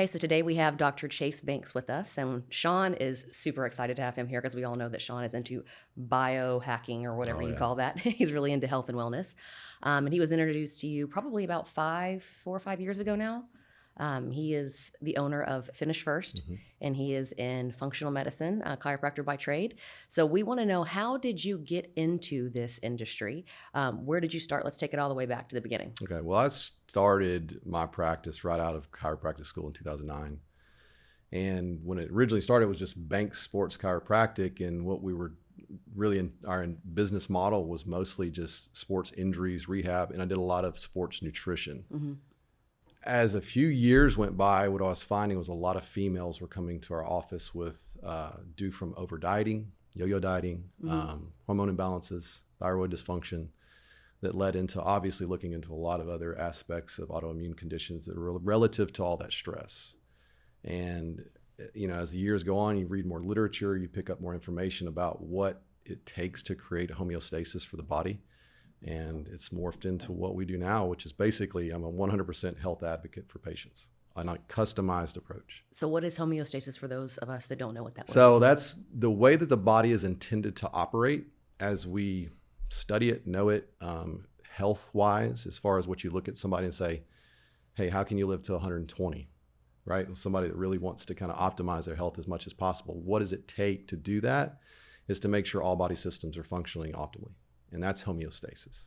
Okay, so today we have Dr. Chase Banks with us, and Shawn is super excited to have him here because we all know that Shawn is into biohacking or whatever you call that. He's really into health and wellness. And he was introduced to you probably about 4 or 5 years ago now. He is the owner of Finish First, and he is in functional medicine, a chiropractor by trade. So we want to know, how did you get into this industry? Where did you start? Let's take it all the way back to the beginning. Okay, well, I started my practice right out of chiropractic school in 2009. And when it originally started, it was just Banks Sports Chiropractic, and what we were really in our business model was mostly just sports injuries, rehab, and I did a lot of sports nutrition. As a few years went by, what I was finding was a lot of females were coming to our office with due from over dieting, yo-yo dieting, hormone imbalances, thyroid dysfunction, that led into obviously looking into a lot of other aspects of autoimmune conditions that are relative to all that stress. And you know, as the years go on, you read more literature, you pick up more information about what it takes to create homeostasis for the body. And it's morphed into what we do now, which is basically, I'm a 100% health advocate for patients on a customized approach. So what is homeostasis for those of us that don't know what that So means? that's the way that the body is intended to operate as we study it, know it, health-wise, as far as what you look at somebody and say, hey, how can you live to 120, right? Somebody that really wants to kind of optimize their health as much as possible. What does it take to do that? Is to make sure all body systems are functioning optimally. And that's homeostasis.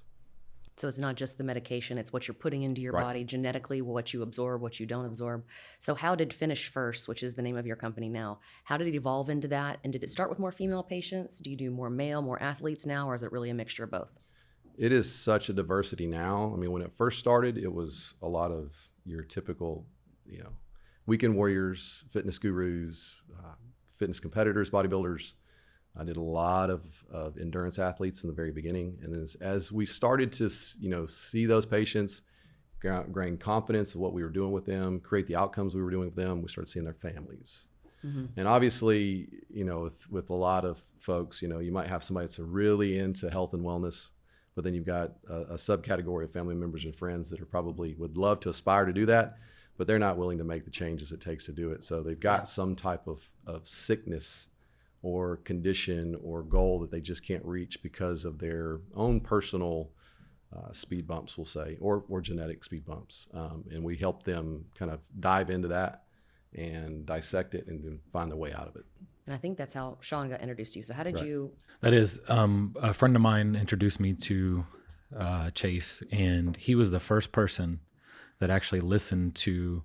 So it's not just the medication, it's what you're putting into your body genetically, what you absorb, what you don't absorb. So how did Finish First, which is the name of your company now, how did it evolve into that? And did it start with more female patients? Do you do more male, more athletes now, or is it really a mixture of both? It is such a diversity now. I mean, when it first started, it was a lot of your typical, you know, weekend warriors, fitness gurus, fitness competitors, bodybuilders. I did a lot of endurance athletes in the very beginning. And then as we started to, you know, see those patients, gain confidence of what we were doing with them, create the outcomes we were doing with them, we started seeing their families. And obviously, you know, with a lot of folks, you know, you might have somebody that's really into health and wellness, but then you've got a subcategory of family members and friends that are probably would love to aspire to do that, but they're not willing to make the changes it takes to do it. So they've got some type of sickness or condition or goal that they just can't reach because of their own personal speed bumps, we'll say, or genetic speed bumps. And we help them kind of dive into that and dissect it and find the way out of it. And I think that's how Shawn got introduced to you. So how did you? That is, a friend of mine introduced me to Chase, and he was the first person that actually listened to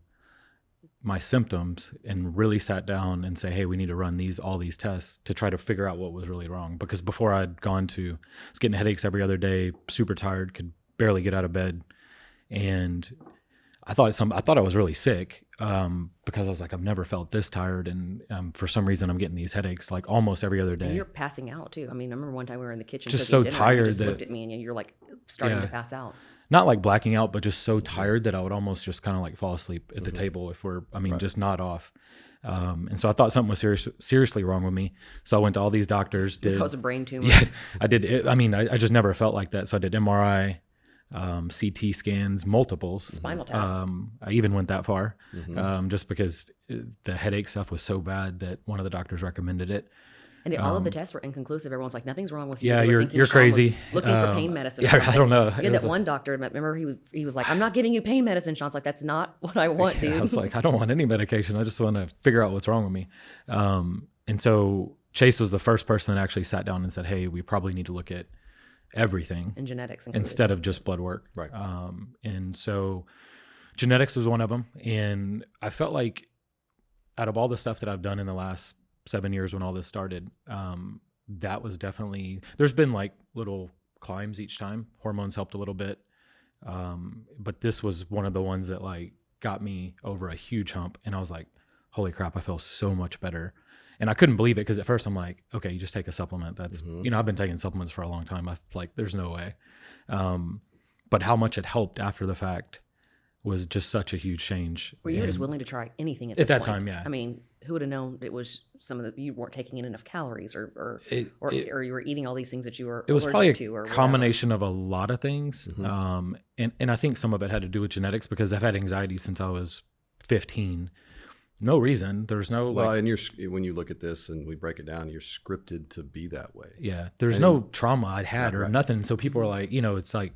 my symptoms and really sat down and say, hey, we need to run all these tests to try to figure out what was really wrong. Because before I was getting headaches every other day, super tired, could barely get out of bed. And I thought I was really sick because I was like, I've never felt this tired. And for some reason I'm getting these headaches like almost every other day. And you're passing out too. I mean, I remember one time we were in the kitchen. Just so tired and you that looked at me and you're like starting to pass out. Not like blacking out, but just so tired that I would almost just kind of like fall asleep at the table if just nod off. And so I thought something was seriously wrong with me. So I went to all these doctors. Because of brain tumor. Yeah, I did. I just never felt like that. So I did MRI, CT scans, multiples. Spinal tap. I even went that far just because the headache stuff was so bad that one of the doctors recommended it. And all of the tests were inconclusive. Everyone's like, nothing's wrong with you. Yeah, you're crazy. Looking for pain medicine. Yeah, I don't know. You had that one doctor, remember he was like, I'm not giving you pain medicine. Shawn's like, that's not what I want, dude. I was like, I don't want any medication. I just want to figure out what's wrong with me. And so Chase was the first person that actually sat down and said, hey, we probably need to look at everything. And genetics. Instead of just blood work. Right. And so genetics was one of them. And I felt like out of all the stuff that I've done in the last 7 years when all this started, that was definitely, there's been like little climbs each time. Hormones helped a little bit. But this was one of the ones that like got me over a huge hump. And I was like, holy crap, I feel so much better. And I couldn't believe it because at first I'm like, okay, you just take a supplement. That's, you know, I've been taking supplements for a long time. I like, there's no way. But how much it helped after the fact was just such a huge change. Were you just willing to try anything at that point? time? Yeah. I mean, who would have known it was you weren't taking in enough calories or you were eating all these things that you were it was probably allergic to, or combination of a lot of things. And I think some of it had to do with genetics because I've had anxiety since I was 15. no reason. There's no Well, like, and when you look at this and we break it down, you're scripted to be that way. yeah, there's And no trauma I'd had or right. nothing. So people are like, you know, it's like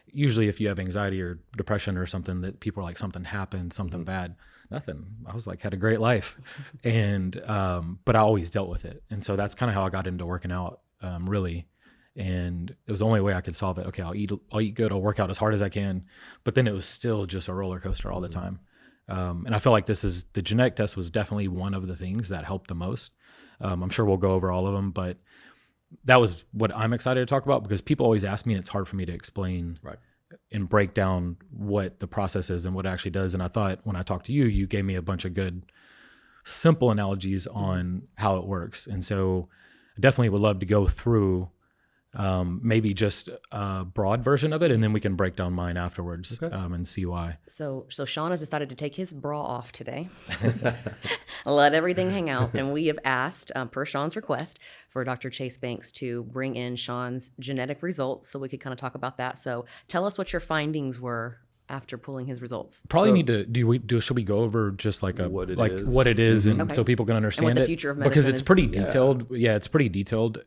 usually if you have anxiety or depression or something, that people are like, something happened, something bad. Nothing. I was like, had a great life. And, but I always dealt with it. And so that's kind of how I got into working out, really. And it was the only way I could solve it. Okay, I'll eat good. I'll work out as hard as I can. But then it was still just a roller coaster all the time. And I feel like the genetic test was definitely one of the things that helped the most. I'm sure we'll go over all of them, but that was what I'm excited to talk about because people always ask me and it's hard for me to explain and break down what the process is and what it actually does. And I thought when I talked to you, you gave me a bunch of good, simple analogies on how it works. And so I definitely would love to go through maybe just a broad version of it, and then we can break down mine afterwards and see why. So Shawn has decided to take his bra off today, let everything hang out, and we have asked, per Shawn's request, for Dr. Chase Banks to bring in Shawn's genetic results so we could kind of talk about that. So tell us what your findings were after pulling his results. Probably need to should we go over just like what it is, and so people can understand and what it, the future of medicine because it's is. pretty detailed. Yeah, it's pretty detailed.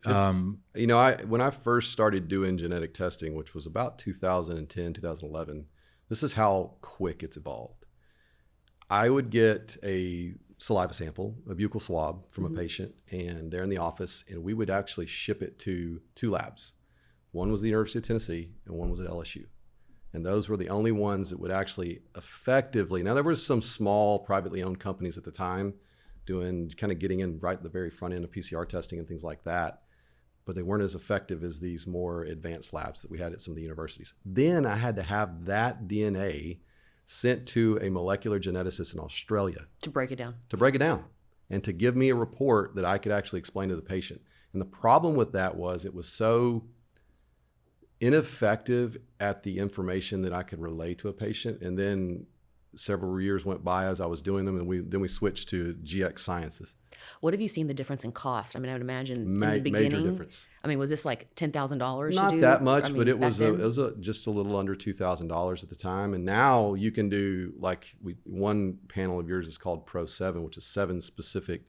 You know, when I first started doing genetic testing, which was about 2010, 2011, this is how quick it's evolved. I would get a saliva sample, a buccal swab from a patient, and they're in the office, and we would actually ship it to 2 labs. One was the University of Tennessee, and one was at LSU. And those were the only ones that would actually effectively, now there were some small privately owned companies at the time doing kind of getting in right at the very front end of PCR testing and things like that, but they weren't as effective as these more advanced labs that we had at some of the universities. Then I had to have that DNA sent to a molecular geneticist in Australia. To break it down. And to give me a report that I could actually explain to the patient. And the problem with that was it was so ineffective at the information that I could relay to a patient. And then several years went by as I was doing them, and then we switched to GX Sciences. What have you seen the difference in cost? I mean, I would imagine in the beginning, major difference. I mean, was this like $10,000? Not that much, but it was just a little under $2,000 at the time. And now you can do one panel of yours is called Pro 7, which is 7 specific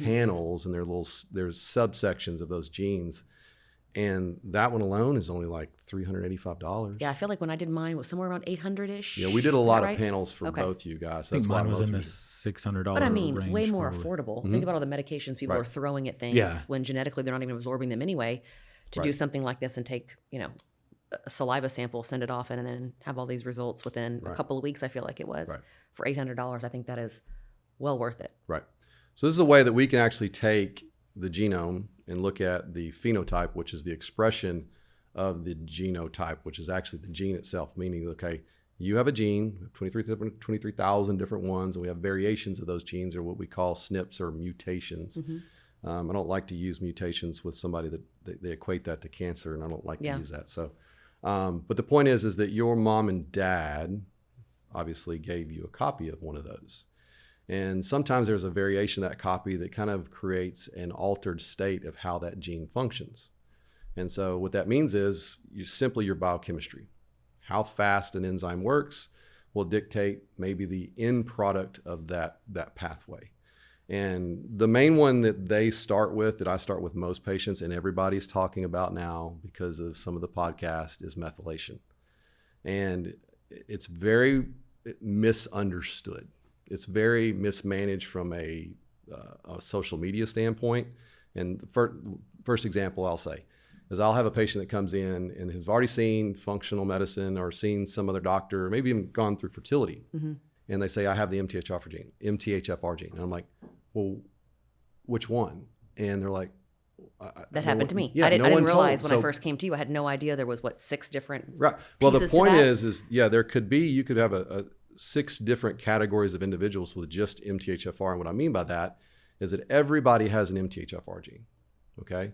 panels, and there's subsections of those genes. And that one alone is only like $385. Yeah, I feel like when I did mine, it was somewhere around $800-ish. Yeah, we did a lot of panels for both you guys. I think mine was in the $600 But I mean, range, way more probably. affordable. Think about all the medications people are throwing at things when genetically they're not even absorbing them anyway. To do something like this and take, a saliva sample, send it off, and then have all these results within a couple of weeks, I feel like it was. For $800, I think that is well worth it. Right. So this is a way that we can actually take the genome and look at the phenotype, which is the expression of the genotype, which is actually the gene itself, meaning, okay, you have a gene, 23,000 different ones, and we have variations of those genes, or what we call SNPs or mutations. I don't like to use mutations with somebody that they equate that to cancer, and I don't like to use that. So, but the point is that your mom and dad obviously gave you a copy of one of those. And sometimes there's a variation of that copy that kind of creates an altered state of how that gene functions. And so what that means is your biochemistry. How fast an enzyme works will dictate maybe the end product of that pathway. And the main one that I start with most patients, and everybody's talking about now because of some of the podcast, is methylation. And it's very misunderstood. It's very mismanaged from a social media standpoint. And the first example I'll say is I'll have a patient that comes in and has already seen functional medicine or seen some other doctor, or maybe even gone through fertility. And they say, I have the MTHFR gene. And I'm like, well, which one? And they're like, that happened to me. Yeah, I didn't realize when I first came to you, I had no idea there was 6 different Right. Well, the pieces point to that? is you could have a 6 different categories of individuals with just MTHFR. And what I mean by that is that everybody has an MTHFR gene. Okay.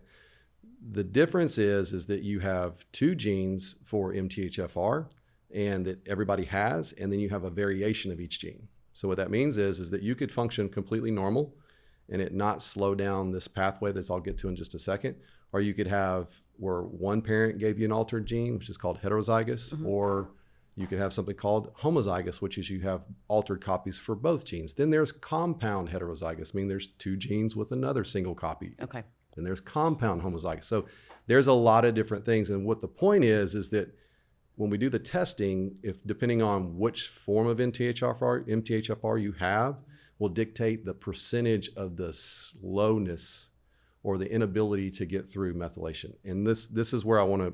The difference is that you have 2 genes for MTHFR, and that everybody has, and then you have a variation of each gene. So what that means is that you could function completely normal and it not slow down this pathway that I'll get to in just a second. Or you could have where one parent gave you an altered gene, which is called heterozygous, or You could have something called homozygous, which is you have altered copies for both genes. Then there's compound heterozygous, meaning there's two genes with another single copy. Okay. And there's compound homozygous. So there's a lot of different things. And what the point is that when we do the testing, if depending on which form of MTHFR you have, will dictate the percentage of the slowness or the inability to get through methylation. And this is where I want to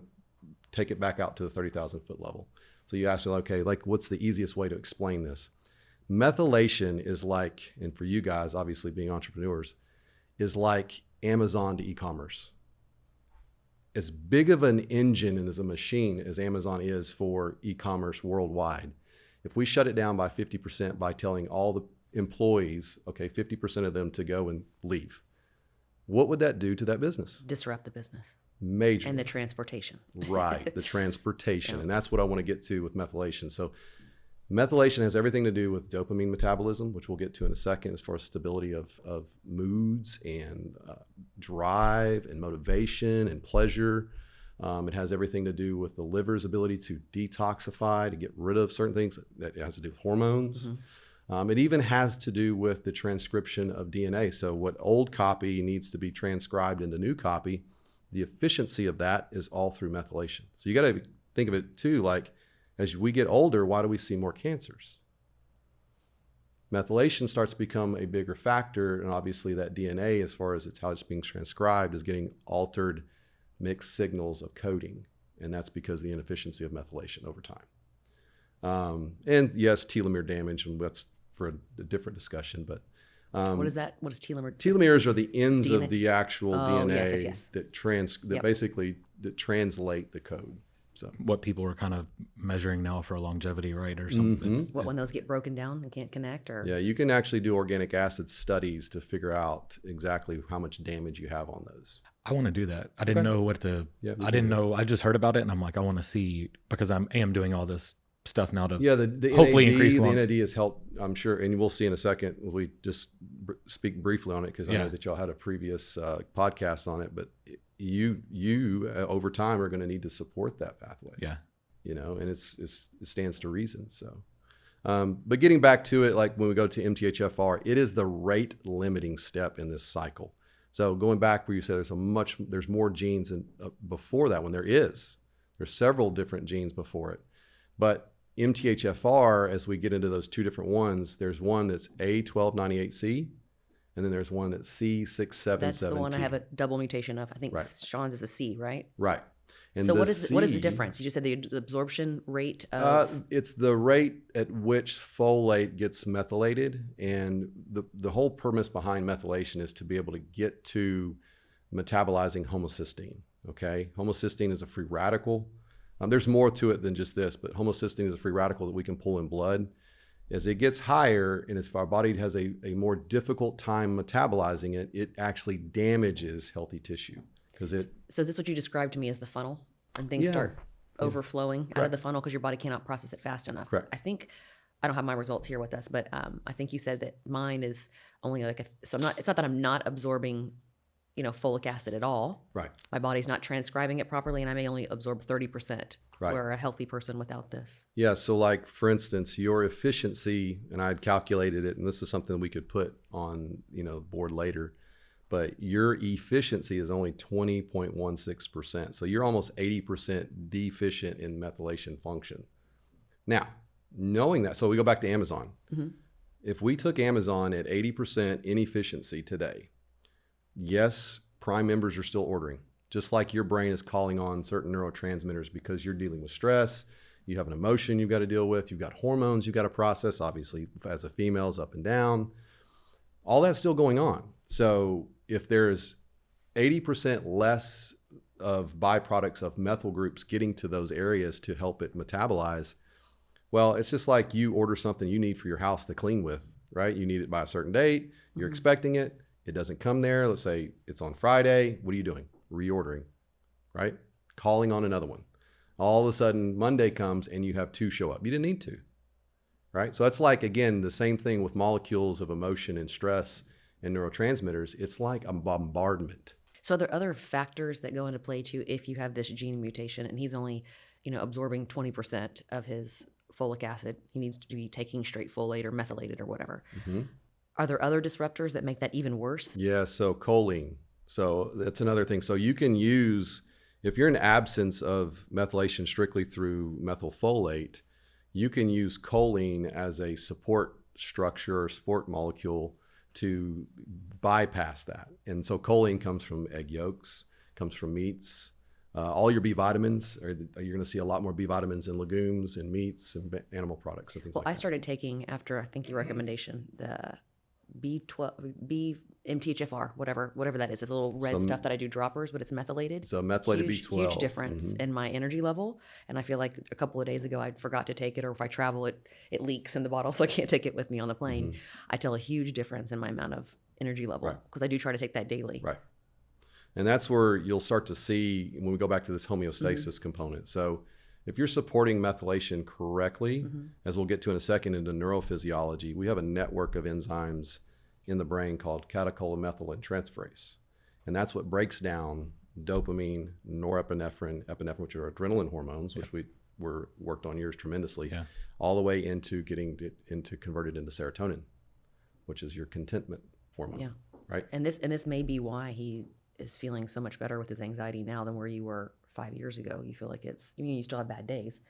take it back out to the 30,000 foot level. So you ask me, okay, like what's the easiest way to explain this? Methylation is like, and for you guys, obviously being entrepreneurs, is like Amazon to e-commerce. As big of an engine and as a machine as Amazon is for e-commerce worldwide, if we shut it down by 50% by telling all the employees, okay, 50% of them to go and leave, what would that do to that business? Disrupt the business. Major. And the transportation. Right, the transportation. Yeah. And that's what I want to get to with methylation. So methylation has everything to do with dopamine metabolism, which we'll get to in a second, as far as stability of moods and drive and motivation and pleasure. It has everything to do with the liver's ability to detoxify, to get rid of certain things that has to do with hormones. Mm-hmm. It even has to do with the transcription of DNA. So what old copy needs to be transcribed into new copy, the efficiency of that is all through methylation. So you got to think of it too, like as we get older, why do we see more cancers? Methylation starts to become a bigger factor, and obviously that DNA, as far as how it's being transcribed, is getting altered mixed signals of coding, and that's because of the inefficiency of methylation over time. And yes, telomere damage, and that's for a different discussion, but what is that? What is telomere? Telomeres are the ends DNA? of the actual DNA yes. that basically that translate the code. So what people are kind of measuring now for longevity, right? Or something. Mm-hmm. When those get broken down and can't connect, or yeah, you can actually do organic acid studies to figure out exactly how much damage you have on those. I want to do that. I didn't know what to. Yeah, I didn't know. I just heard about it, and I'm like, I want to see, because I am doing all this stuff now to the hopefully NAD, increase the NAD has helped, I'm sure, and we'll see in a second. We just speak briefly on it because I know that y'all had a previous podcast on it, but you over time are going to need to support that pathway. Yeah, and it stands to reason. So, but getting back to it, like when we go to MTHFR, it is the rate limiting step in this cycle. So going back where you said there's more genes before that one. There's several different genes before it, but MTHFR, as we get into those two different ones, there's one that's A1298C, and then there's one that's C677T. That's the one I have a double mutation of. I think right. Shawn's is a C, right? Right. And so what is the difference? You just said the absorption rate of... it's the rate at which folate gets methylated, and the whole premise behind methylation is to be able to get to metabolizing homocysteine, okay? Homocysteine is a free radical. There's more to it than just this, but homocysteine is a free radical that we can pull in blood. As it gets higher, and if our body has a more difficult time metabolizing it, it actually damages healthy tissue. So is this what you described to me as the funnel? And things start overflowing out of the funnel because your body cannot process it fast enough. Correct. I think, I don't have my results here with us, but I think you said that mine is only so it's not that I'm not absorbing folic acid at all. Right. My body's not transcribing it properly, and I may only absorb 30%. Right. Where a healthy person without this. Yeah. So like, for instance, your efficiency, and I'd calculated it, and this is something we could put on, board later, but your efficiency is only 20.16%. So you're almost 80% deficient in methylation function. Now, knowing that, so we go back to Amazon. Mm-hmm. If we took Amazon at 80% inefficiency today, yes, Prime members are still ordering, just like your brain is calling on certain neurotransmitters because you're dealing with stress, you have an emotion you've got to deal with, you've got hormones you've got to process, obviously, as a female's up and down. All that's still going on. So if there's 80% less of byproducts of methyl groups getting to those areas to help it metabolize, well, it's just like you order something you need for your house to clean with, right? You need it by a certain date, you're expecting it, it doesn't come there. Let's say it's on Friday. What are you doing? Reordering, right? Calling on another one. All of a sudden, Monday comes and you have two show up. You didn't need to, right? So that's like, again, the same thing with molecules of emotion and stress and neurotransmitters. It's like a bombardment. So are there other factors that go into play too if you have this gene mutation and he's only, absorbing 20% of his folic acid. He needs to be taking straight folate or methylated or whatever. Mm-hmm. Are there other disruptors that make that even worse? Yeah, so choline. So that's another thing. So you can use, if you're in absence of methylation strictly through methylfolate, you can use choline as a support structure or support molecule to bypass that. And so choline comes from egg yolks, comes from meats. All your B vitamins, you're going to see a lot more B vitamins in legumes and meats and animal products and things like that. I started taking, after I think your recommendation, the B12, MTHFR, whatever that is. It's a little red stuff that I do droppers, but it's methylated. So methylated B12. Huge difference in my energy level. And I feel like a couple of days ago I forgot to take it, or if I travel, it leaks in the bottle, so I can't take it with me on the plane. I tell a huge difference in my amount of energy level because I do try to take that daily. Right. And that's where you'll start to see when we go back to this homeostasis component. So if you're supporting methylation correctly, as we'll get to in a second into neurophysiology, we have a network of enzymes in the brain called catecholomethylin transferase. And that's what breaks down dopamine, norepinephrine, epinephrine, which are adrenaline hormones, which we worked on yours tremendously, all the way into getting into converted into serotonin, which is your contentment hormone. Yeah. Right. And this may be why he is feeling so much better with his anxiety now than where you were 5 years ago. You feel like you still have bad days,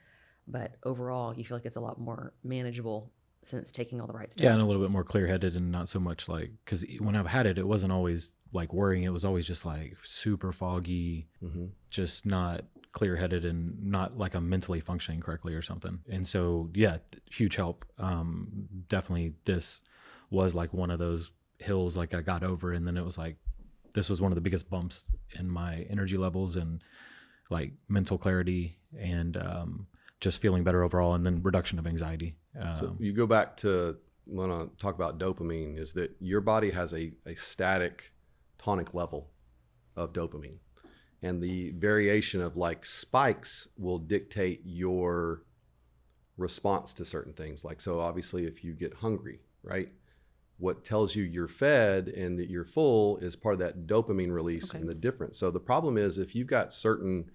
but overall you feel like it's a lot more manageable since taking all the right steps. Yeah, and a little bit more clear-headed and not so much like, because when I've had it, it wasn't always like worrying. It was always just like super foggy, just not clear-headed and not like I'm mentally functioning correctly or something. And so, yeah, huge help. Definitely this was like one of those hills like I got over, and then it was like, this was one of the biggest bumps in my energy levels and like mental clarity and just feeling better overall, and then reduction of anxiety. So you go back to when I talk about dopamine, is that your body has a static tonic level of dopamine, and the variation of like spikes will dictate your response to certain things. Like, so obviously if you get hungry, right? What tells you you're fed and that you're full is part of that dopamine release and the difference. So the problem is if you've got certain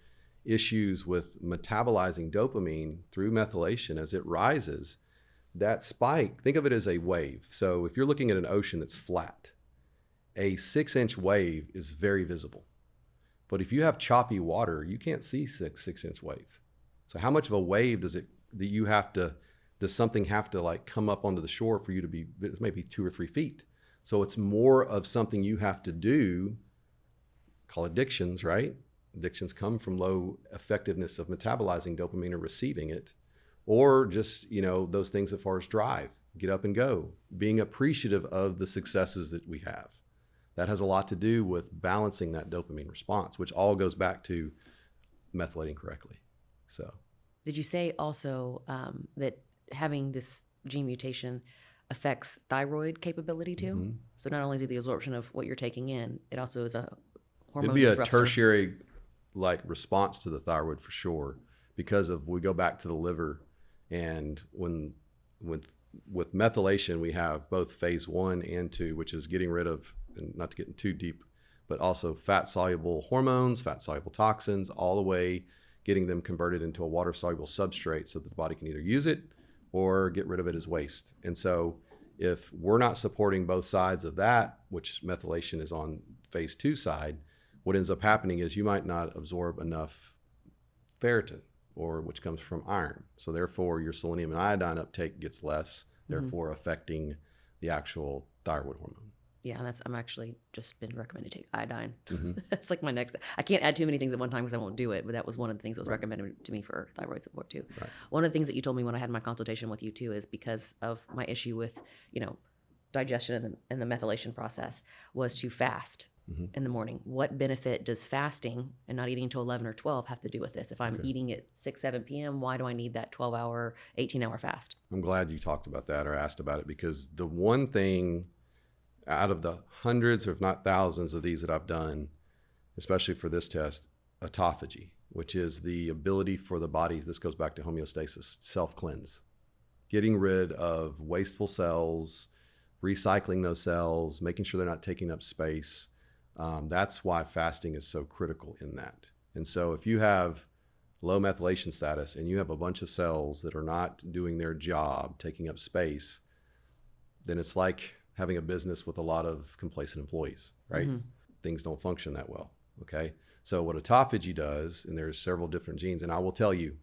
issues with metabolizing dopamine through methylation, as it rises, that spike, think of it as a wave. So if you're looking at an ocean that's flat, a 6-inch wave is very visible. But if you have choppy water, you can't see 6-inch wave. So how much of a wave does something have to like come up onto the shore for you to be, maybe 2 or 3 feet. So it's more of something you have to do, call addictions, right? Addictions come from low effectiveness of metabolizing dopamine or receiving it, or just, those things as far as drive, get up and go, being appreciative of the successes that we have. That has a lot to do with balancing that dopamine response, which all goes back to methylating correctly. So, did you say also that having this gene mutation affects thyroid capability too? So not only is it the absorption of what you're taking in, it also is a hormone disruptor. A tertiary like response to the thyroid for sure, because of, we go back to the liver, and with methylation we have both phase 1 and 2, which is getting rid of, and not to get too deep, but also fat soluble hormones, fat soluble toxins, all the way getting them converted into a water soluble substrate so that the body can either use it or get rid of it as waste. And so if we're not supporting both sides of that, which methylation is on phase 2 side, what ends up happening is you might not absorb enough ferritin, which comes from iron. So therefore your selenium and iodine uptake gets less, therefore affecting the actual thyroid hormone. Yeah, and I'm actually just been recommended to take iodine. That's like my next. I can't add too many things at one time because I won't do it. But that was one of the things that was recommended to me for thyroid support too. Right. One of the things that you told me when I had my consultation with you too is because of my issue with digestion and the methylation process was to fast in the morning. What benefit does fasting and not eating until 11 or 12 have to do with this? If I'm eating at 6, 7 p.m., why do I need that 12-hour, 18-hour fast? I'm glad you talked about that or asked about it, because the one thing out of the hundreds, or if not thousands of these that I've done, especially for this test, autophagy, which is the ability for the body, this goes back to homeostasis, self-cleanse, getting rid of wasteful cells, recycling those cells, making sure they're not taking up space. That's why fasting is so critical in that. And so if you have low methylation status, and you have a bunch of cells that are not doing their job, taking up space, then it's like having a business with a lot of complacent employees, right? Things don't function that well, okay? So what autophagy does, and there's several different genes, and I will tell you,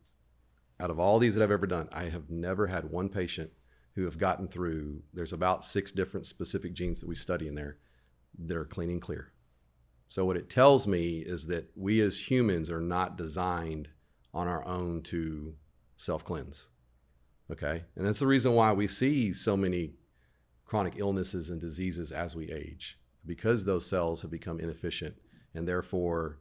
out of all these that I've ever done, I have never had one patient who have gotten through, there's about 6 different specific genes that we study in there that are clean and clear. So what it tells me is that we as humans are not designed on our own to self-cleanse, okay? And that's the reason why we see so many chronic illnesses and diseases as we age, because those cells have become inefficient, and therefore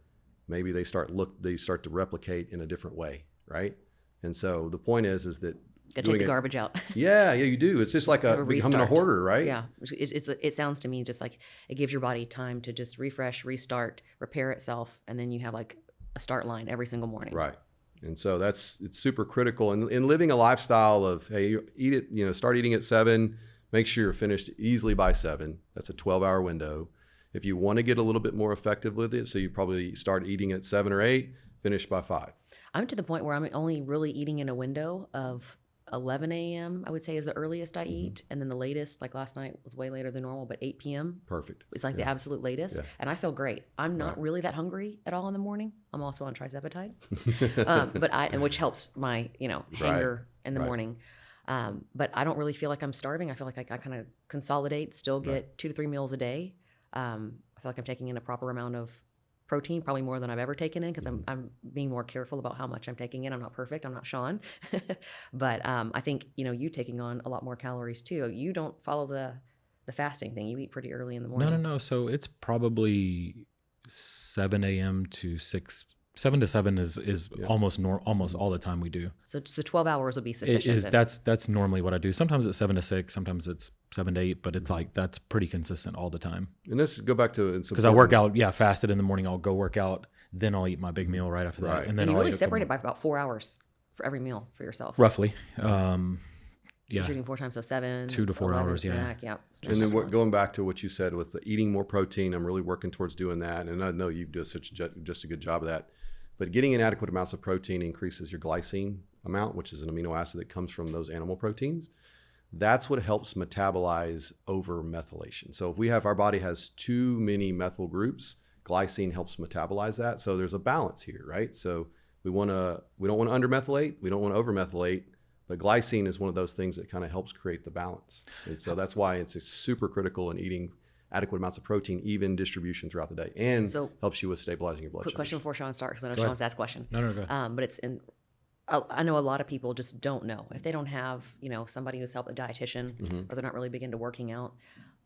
maybe they start to replicate in a different way, right? And so the point is that gotta take the garbage out. Yeah, you do. It's just like becoming a hoarder, right? Yeah, it sounds to me just like it gives your body time to just refresh, restart, repair itself, and then you have like a start line every single morning. Right. And so it's super critical. And in living a lifestyle of, hey, eat it, start eating at 7, make sure you're finished easily by 7. That's a 12-hour window. If you want to get a little bit more effective with it, so you probably start eating at 7 or 8, finish by 5. I'm to the point where I'm only really eating in a window of 11 a.m. I would say is the earliest I eat. And then the latest, like last night was way later than normal, but 8 p.m. Perfect. It's like the absolute latest. Yeah. And I feel great. I'm not really that hungry at all in the morning. I'm also on trizepatide, which helps my, hunger in the morning. But I don't really feel like I'm starving. I feel like I kind of consolidate, still get 2 to 3 meals a day. I feel like I'm taking in a proper amount of protein, probably more than I've ever taken in, because I'm being more careful about how much I'm taking in. I'm not perfect. I'm not Shawn. But I think, you taking on a lot more calories too. You don't follow the fasting thing. You eat pretty early in the morning. No. So it's probably 7 a.m. to 6. 7 to 7 is almost all the time we do. So 12 hours would be sufficient. That's normally what I do. Sometimes it's 7 to 6, sometimes it's 7 to 8, but it's like that's pretty consistent all the time. And let's go back to because I work out, fasted in the morning. I'll go work out, then I'll eat my big meal right after that, and then you I'll really separate it by about 4 hours for every meal for yourself, roughly. You're shooting 4 times, so 7, 2 to 4 hours, snack, And then going back to what you said with the eating more protein, I'm really working towards doing that, and I know you do just a good job of that. But getting in adequate amounts of protein increases your glycine amount, which is an amino acid that comes from those animal proteins. That's what helps metabolize over methylation. So if our body has too many methyl groups, glycine helps metabolize that. So there's a balance here, right? So we don't want to undermethylate, we don't want to overmethylate, but glycine is one of those things that kind of helps create the balance. And so that's why it's super critical in eating adequate amounts of protein, even distribution throughout the day, and helps you with stabilizing your blood sugar. Quick question before Shawn starts, because I know Shawn's asked a question. No, go ahead. But I know a lot of people just don't know. If they don't have, somebody who's helped a dietitian, or they're not really big into working out,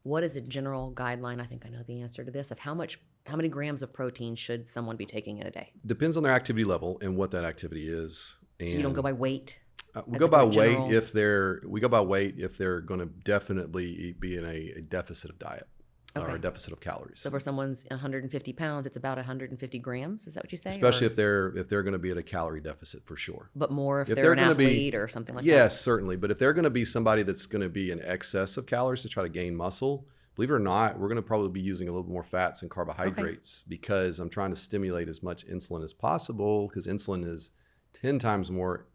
what is a general guideline? I think I know the answer to this, of how many grams of protein should someone be taking in a day? Depends on their activity level and what that activity is. And so you don't go by weight? We go by weight if they're going to definitely be in a deficit of diet. Or a deficit of calories. So for someone's 150 pounds, it's about 150 grams. Is that what you say? Especially if they're going to be at a calorie deficit, for sure. But more if they're an athlete or something like that. Yes, certainly. But if they're going to be somebody that's going to be in excess of calories to try to gain muscle, believe it or not, we're going to probably be using a little more fats and carbohydrates, because I'm trying to stimulate as much insulin as possible, because insulin is 10 times more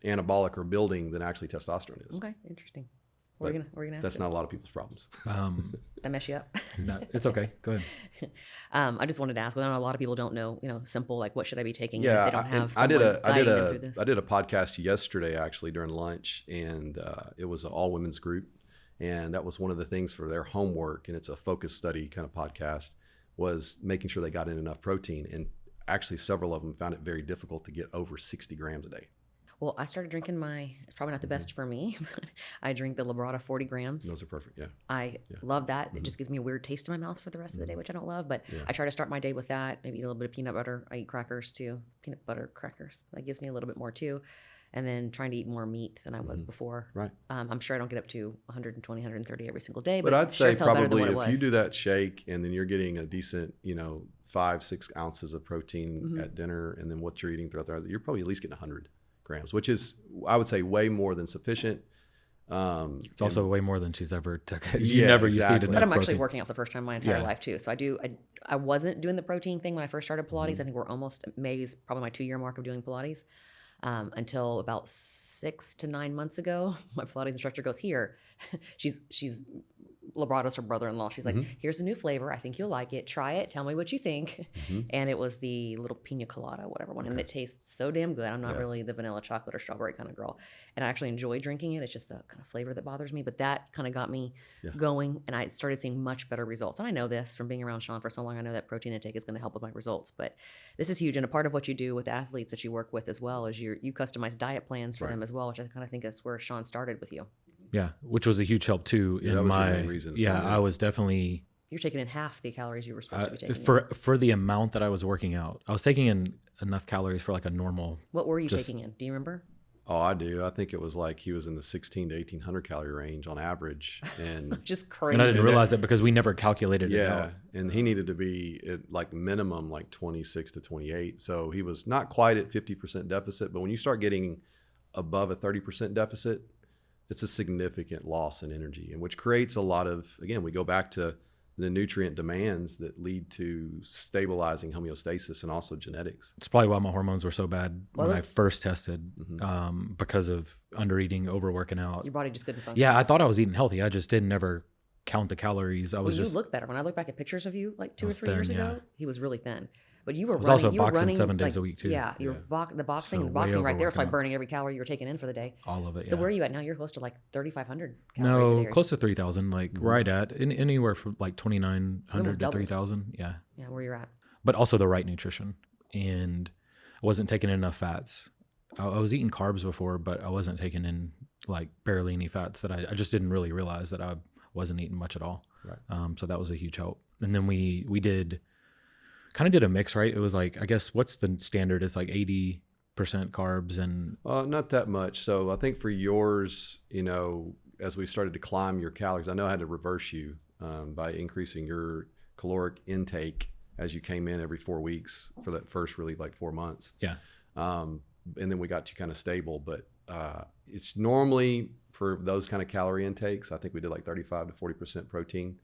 anabolic or building than actually testosterone is. Okay, interesting. We're gonna that's not a lot of people's problems. That mess you up? No, it's okay. Go ahead. I just wanted to ask. I know a lot of people don't know, simple, like what should I be taking? Yeah, if they don't have I did a podcast yesterday actually during lunch, and it was an all women's group, and that was one of the things for their homework, and it's a focus study kind of podcast, was making sure they got in enough protein, and actually several of them found it very difficult to get over 60 grams a day. Well, I started drinking it's probably not the best for me, but I drink the Labrada 40 grams. Those are perfect, yeah. I love that. It just gives me a weird taste in my mouth for the rest of the day, which I don't love, but I try to start my day with that, maybe eat a little bit of peanut butter. I eat crackers too, peanut butter crackers. That gives me a little bit more too. And then trying to eat more meat than I was before. Right. I'm sure I don't get up to 120, 130 every single day, but I'd say probably if you do do that shake and then you're getting a decent, 5-6 ounces of protein at dinner, and then what you're eating throughout the day, you're probably at least getting 100 grams, which is, I would say, way more than sufficient. It's also way more than she's ever took. Yeah, You see exactly. it But I'm actually protein. working out the first time in my entire Yeah. life too. So I wasn't doing the protein thing when I first started Pilates. I think we're almost May's probably my 2-year mark of doing Pilates. Until about 6 to 9 months ago, my Pilates instructor goes, here, she's Labrado's her brother-in-law. She's like, here's a new flavor. I think you'll like it. Try it. Tell me what you think. And it was the little pina colada, whatever one. And it tastes so damn good. I'm not really the vanilla chocolate or strawberry kind of girl. And I actually enjoy drinking it. It's just the kind of flavor that bothers me. But that kind of got me going. And I started seeing much better results. And I know this from being around Shawn for so long. I know that protein intake is going to help with my results. But this is huge. And a part of what you do with athletes that you work with as well is you customize diet plans for them as well, which I kind of think is where Shawn started with you. Yeah, which was a huge help too. Yeah, that was your main reason. Yeah, I was definitely You're taking in half the calories you were supposed to be taking. for the amount that I was working out. I was taking in enough calories for like a normal. What were you taking in? Do you remember? Oh, I do. I think it was like he was in the 16 to 1800 calorie range on average, and Just crazy. And I didn't realize it because we never calculated it yeah, out. and he needed to be at like minimum like 26 to 28. So he was not quite at 50% deficit, but when you start getting above a 30% deficit, it's a significant loss in energy, and which creates a lot of, again, we go back to the nutrient demands that lead to stabilizing homeostasis and also genetics. It's probably why my hormones were so bad when I first tested, because of undereating, overworking out. Your body just couldn't function. Yeah, I thought I was eating healthy. I just didn't ever count the calories. I was You just look better. When I look back at pictures of you like 2 or was 3 years thin, ago, he was really thin. But you were was running. also You were boxing running 7 days like, a week, too. Yeah, the boxing So and boxing way right there is overworking probably out. burning every calorie you were taking in for the day. all of it. So yeah. where are you at now? You're close to like 3,500 calories a No, day. close to 3,000, like right at anywhere from like 2,900 to doubled. 3,000. Yeah. Yeah, where you're at. But also the right nutrition. And I wasn't taking in enough fats. I was eating carbs before, but I wasn't taking in like barely any fats that I just didn't really realize that I wasn't eating much at all. Right. So that was a huge help. And then we did a mix, right? It was like, I guess, what's the standard? It's like 80% carbs and Not that much. So I think for yours, as we started to climb your calories, I know I had to reverse you by increasing your caloric intake as you came in every 4 weeks for that first really like 4 months. yeah. And then we got you kind of stable, but it's normally for those kind of calorie intakes, I think we did like 35 to 40% protein,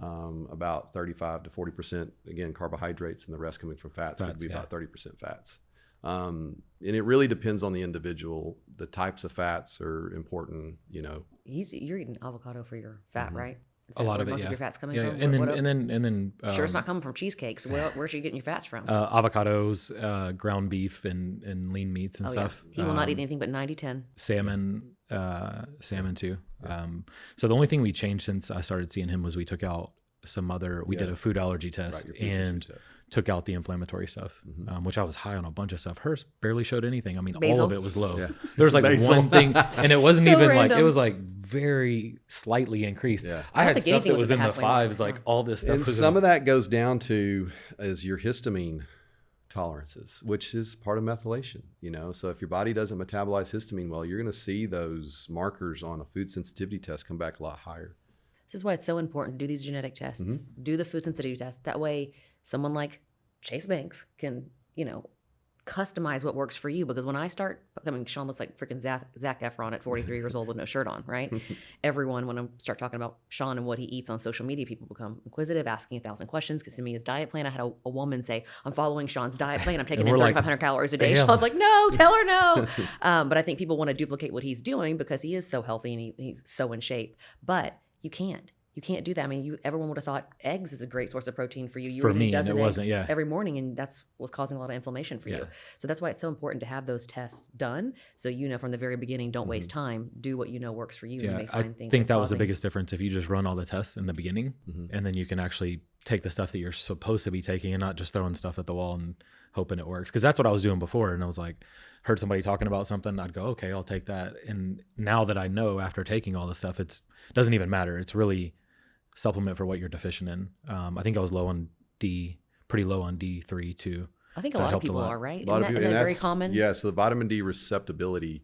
about 35 to 40%, again, carbohydrates, and the rest coming from fats would be about 30% fats. And it really depends on the individual. The types of fats are important, You're eating avocado for your fat, right? Is A that lot where of it, most yeah. of your fat's coming Yeah, from? and then Sure, it's not coming from cheesecakes. Where's you getting your fats from? avocados, ground beef, and lean meats and stuff. He will not eat anything but 90-10. Salmon too. So the only thing we changed since I started seeing him was we took out we did a food allergy test Right, your food and sensitivity test. took out the inflammatory stuff, which I was high on a bunch of stuff. Hers barely showed anything. I mean, Basil? all of it was low. Yeah. There was like Basil. one thing, and it wasn't So even like, random. it was like very slightly increased. Yeah. I had think stuff anything that was was in the halfway mark, fives, like all this stuff And was some of that goes down to is your histamine tolerances, which is part of methylation. So if your body doesn't metabolize histamine well, you're going to see those markers on a food sensitivity test come back a lot higher. This is why it's so important to do these genetic tests, do the food sensitivity test. That way, someone like Chase Banks can, customize what works for you. Because when I start, Shawn looks like freaking Zac Efron at 43 years old with no shirt on, right? Everyone, when I start talking about Shawn and what he eats on social media, people become inquisitive, asking 1,000 questions. Because to me, his diet plan, I had a woman say, I'm following Shawn's diet plan. I'm taking in we're like, 3,500 calories a day. damn. Shawn's like, no, tell her no. But I think people want to duplicate what he's doing because he is so healthy and he's so in shape. But you can't. You can't do that. I mean, everyone would have thought eggs is a great source of protein for you. You For were eating me, a and dozen it eggs wasn't, yeah. every morning, and that's what's causing a lot of inflammation for you. Yeah. So that's why it's so important to have those tests done. So from the very beginning, don't waste time. Do what works for you. And you may I find things think that was the causing- biggest difference. If you just run all the tests in the beginning, and then you can actually take the stuff that you're supposed to be taking and not just throwing stuff at the wall and hoping it works. Because that's what I was doing before. And I was like, heard somebody talking about something, I'd go, okay, I'll take that. And now that I know after taking all the stuff, it doesn't even matter. It's really supplement for what you're deficient in. I think I was pretty low on D3 too. I think a That lot of helped a people lot. are, right? A lot of Isn't people, that and very that's common? Yeah, so the vitamin D receptibility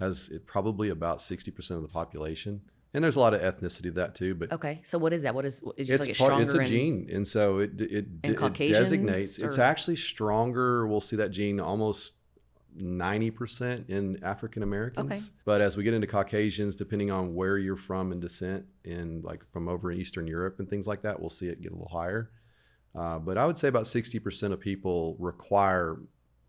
has probably about 60% of the population, and there's a lot of ethnicity to that too. But Okay, so what is that? What is it? Just it's like it's part, stronger it's a in- gene, and so it Caucasians, designates. It's or- actually stronger. We'll see that gene almost 90% in African Americans. Okay. But as we get into Caucasians, depending on where you're from in descent, in like from over in Eastern Europe and things like that, we'll see it get a little higher. But I would say about 60% of people require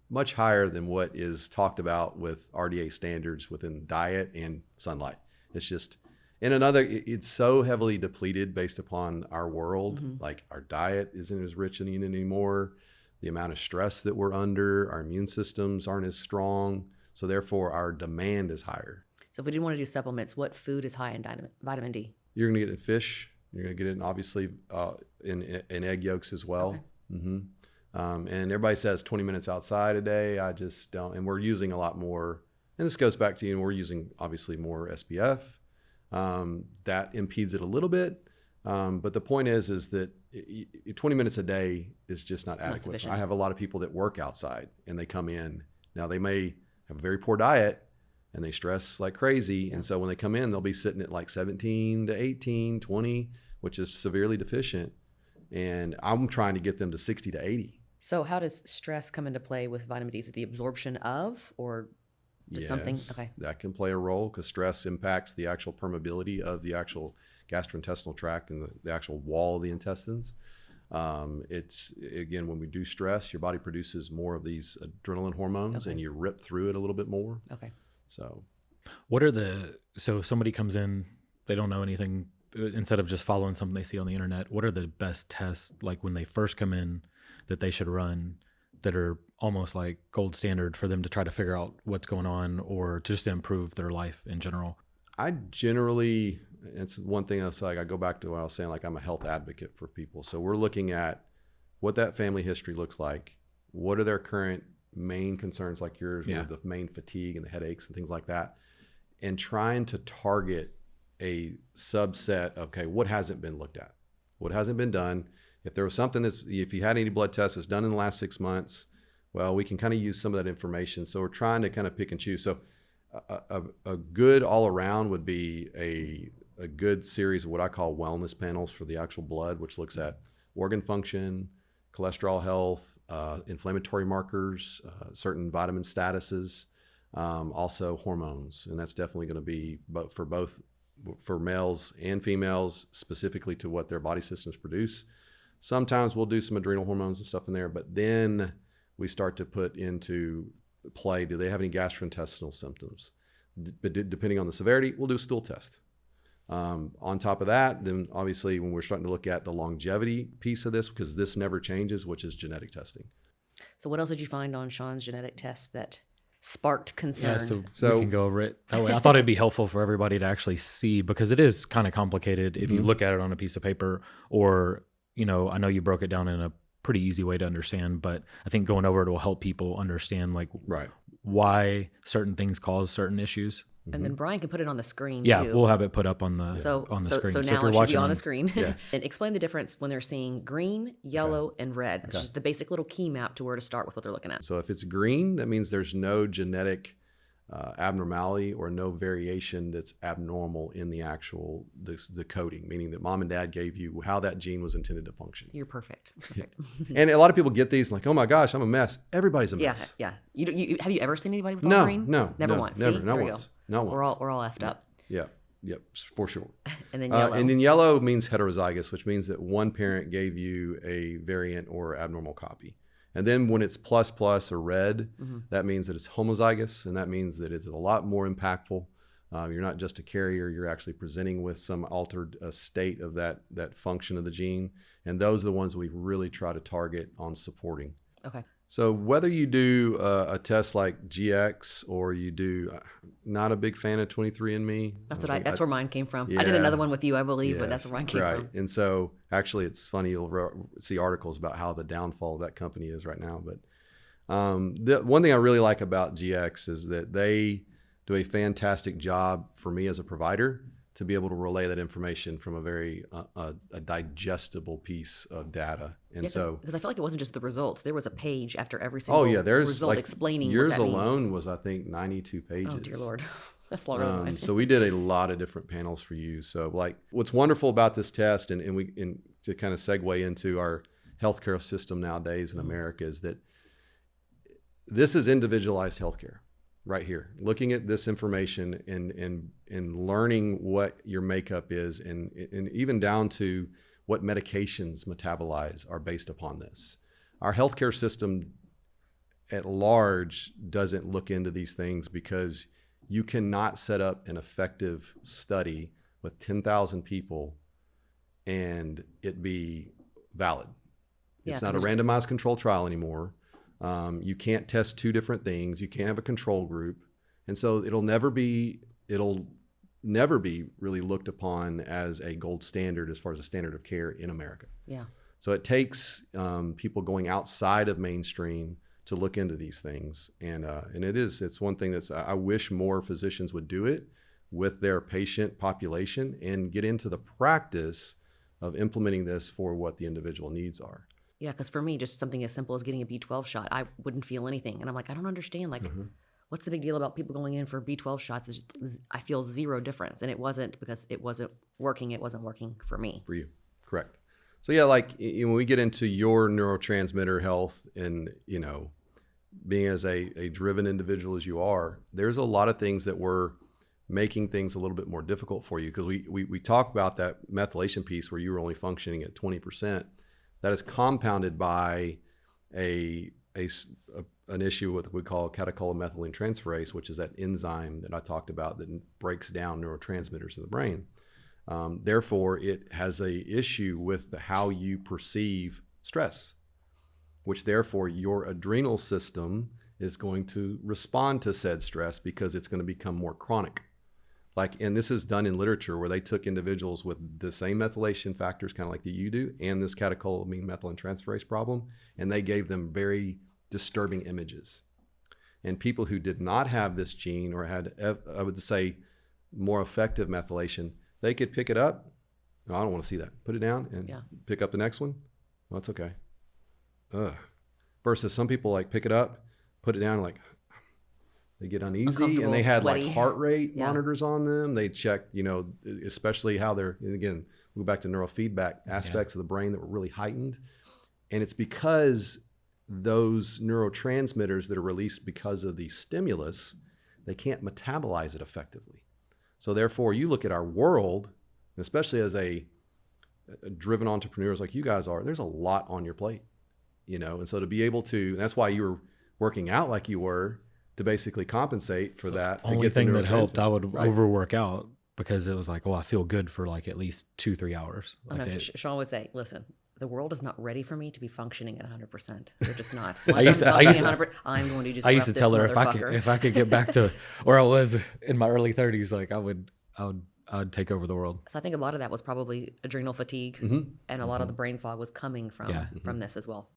much higher than what is talked about with RDA standards within diet and sunlight. It's just, it's so heavily depleted based upon our world. Mm-hmm. Like our diet isn't as rich in it anymore. The amount of stress that we're under, our immune systems aren't as strong. So therefore our demand is higher. So if we didn't want to do supplements, what food is high in vitamin D? You're going to get it in fish. You're going to get it obviously in egg yolks as well. Okay. Mm-hmm. And everybody says 20 minutes outside a day. I just don't. And we're using a lot more. And this goes back to, we're using obviously more SPF. That impedes it a little bit. But the point is that 20 minutes a day is just not adequate. Sufficient. I have a lot of people that work outside and they come in. Now they may have a very poor diet and they stress like crazy. And so when they come in, they'll be sitting at like 17 to 18, 20, which is severely deficient. And I'm trying to get them to 60 to 80. So how does stress come into play with vitamin D? Is it the absorption of, or does something? Okay. That can play a role because stress impacts the actual permeability of the actual gastrointestinal tract and the actual wall of the intestines. It's, again, when we do stress, your body produces more of these adrenaline hormones and you rip through it a little bit more. Okay. So so if somebody comes in, they don't know anything, instead of just following something they see on the internet, what are the best tests, like when they first come in, that they should run that are almost like gold standard for them to try to figure out what's going on or just to improve their life in general? I generally, it's one thing that's like, I go back to what I was saying, like I'm a health advocate for people. So we're looking at what that family history looks like. What are their current main concerns like yours, with the main fatigue and the headaches and things like that, and trying to target a subset of, okay, what hasn't been looked at? What hasn't been done? If there was something if you had any blood tests that's done in the last 6 months, well, we can kind of use some of that information. So we're trying to kind of pick and choose. So a good all around would be a good series of what I call wellness panels for the actual blood, which looks at organ function, cholesterol health, inflammatory markers, certain vitamin statuses, also hormones. And that's definitely going to be for males and females, specifically to what their body systems produce. Sometimes we'll do some adrenal hormones and stuff in there, but then we start to put into play, do they have any gastrointestinal symptoms? Depending on the severity, we'll do a stool test. On top of that, then obviously when we're starting to look at the longevity piece of this, because this never changes, which is genetic testing. So what else did you find on Shawn's genetic test that sparked concern? Yeah, so we can go over it that way. I thought it'd be helpful for everybody to actually see, because it is kind of complicated if you look at it on a piece of paper, or, I know you broke it down in a pretty easy way to understand, but I think going over it will help people understand why certain things cause certain issues. And then Brian can put it on the screen too. too. We'll have it put up on the screen. So if now you're it should watching be on the screen. Yeah. And explain the difference when they're seeing green, yellow, and red. It's just the basic little key map to where to start with what they're looking at. So if it's green, that means there's no genetic abnormality or no variation that's abnormal in the actual the coding, meaning that mom and dad gave you how that gene was intended to function. You're perfect. Perfect. And a lot of people get these like, oh my gosh, I'm a mess. Everybody's a mess. Yeah. You have you ever seen anybody with all green? Never once. Never, See? not There we once. go. Not once. We're all effed up. Yep, for sure. And then yellow. And then yellow means heterozygous, which means that one parent gave you a variant or abnormal copy. And then when it's plus or red, that means that it's homozygous, and that means that it's a lot more impactful. You're not just a carrier, you're actually presenting with some altered state of that function of the gene. And those are the ones we really try to target on supporting. Okay. So whether you do a test like GX or you do, not a big fan of 23andMe. That's where mine came from. Yeah. I did another one with you, I believe, but that's Yes, where mine came from. And so actually it's funny, you'll see articles about how the downfall of that company is right now. But the one thing I really like about GX is that they do a fantastic job for me as a provider to be able to relay that information from a very a digestible piece of data. And because I felt like it wasn't just the results. There was a page after every single result explaining yours what that alone means. was, I think, 92 pages. Oh dear Lord, that's longer than mine. So we did a lot of different panels for you. So like what's wonderful about this test, and to kind of segue into our healthcare system nowadays in America, is that this is individualized healthcare right here. Looking at this information and learning what your makeup is, and even down to what medications metabolize are based upon this. Our healthcare system at large doesn't look into these things because you cannot set up an effective study with 10,000 people and it be valid. It's not a randomized control trial anymore. You can't test two different things. You can't have a control group. And so it'll never be really looked upon as a gold standard as far as a standard of care in America. Yeah. So it takes people going outside of mainstream to look into these things. And it's one thing I wish more physicians would do it with their patient population and get into the practice of implementing this for what the individual needs are. Yeah, because for me, just something as simple as getting a B12 shot, I wouldn't feel anything. And I'm like, I don't understand. Like, what's the big deal about people going in for B12 shots? It's just, I feel zero difference. And it wasn't because it wasn't working. It wasn't working for me. For you. Correct. So yeah, like when we get into your neurotransmitter health and, being as a driven individual as you are, there's a lot of things that we're making things a little bit more difficult for you. Because we talk about that methylation piece where you were only functioning at 20%. That is compounded by an issue with what we call catechol-methylene transferase, which is that enzyme that I talked about that breaks down neurotransmitters in the brain. Therefore, it has an issue with how you perceive stress, which therefore your adrenal system is going to respond to said stress because it's going to become more chronic. And this is done in literature where they took individuals with the same methylation factors, kind of like that you do, and this catecholamine methylene transferase problem, and they gave them very disturbing images. And people who did not have this gene or had, I would say, more effective methylation, they could pick it up. No, I don't want to see that. Put it down and pick up the next one. Well, it's okay. Versus some people pick it up, put it down, they get uneasy, and they had sweaty. Heart rate monitors on them. They check, especially how they're, and again, we'll go back to neurofeedback aspects of the brain that were really heightened. And it's because those neurotransmitters that are released because of the stimulus, they can't metabolize it effectively. So therefore, you look at our world, and especially as a driven entrepreneurs like you guys are, there's a lot on your plate, and so to be able to, and that's why you were working out like you were, to basically compensate for that. The only thing that helped, I would overwork out because it was I feel good for at least 2-3 hours. Shawn would say, listen, the world is not ready for me to be functioning at 100%. They're just not. I used to tell her if I could get back to where I was in my early 30s, I'd take over the world. So I think a lot of that was probably adrenal fatigue, and a lot of the brain fog was coming from this as well.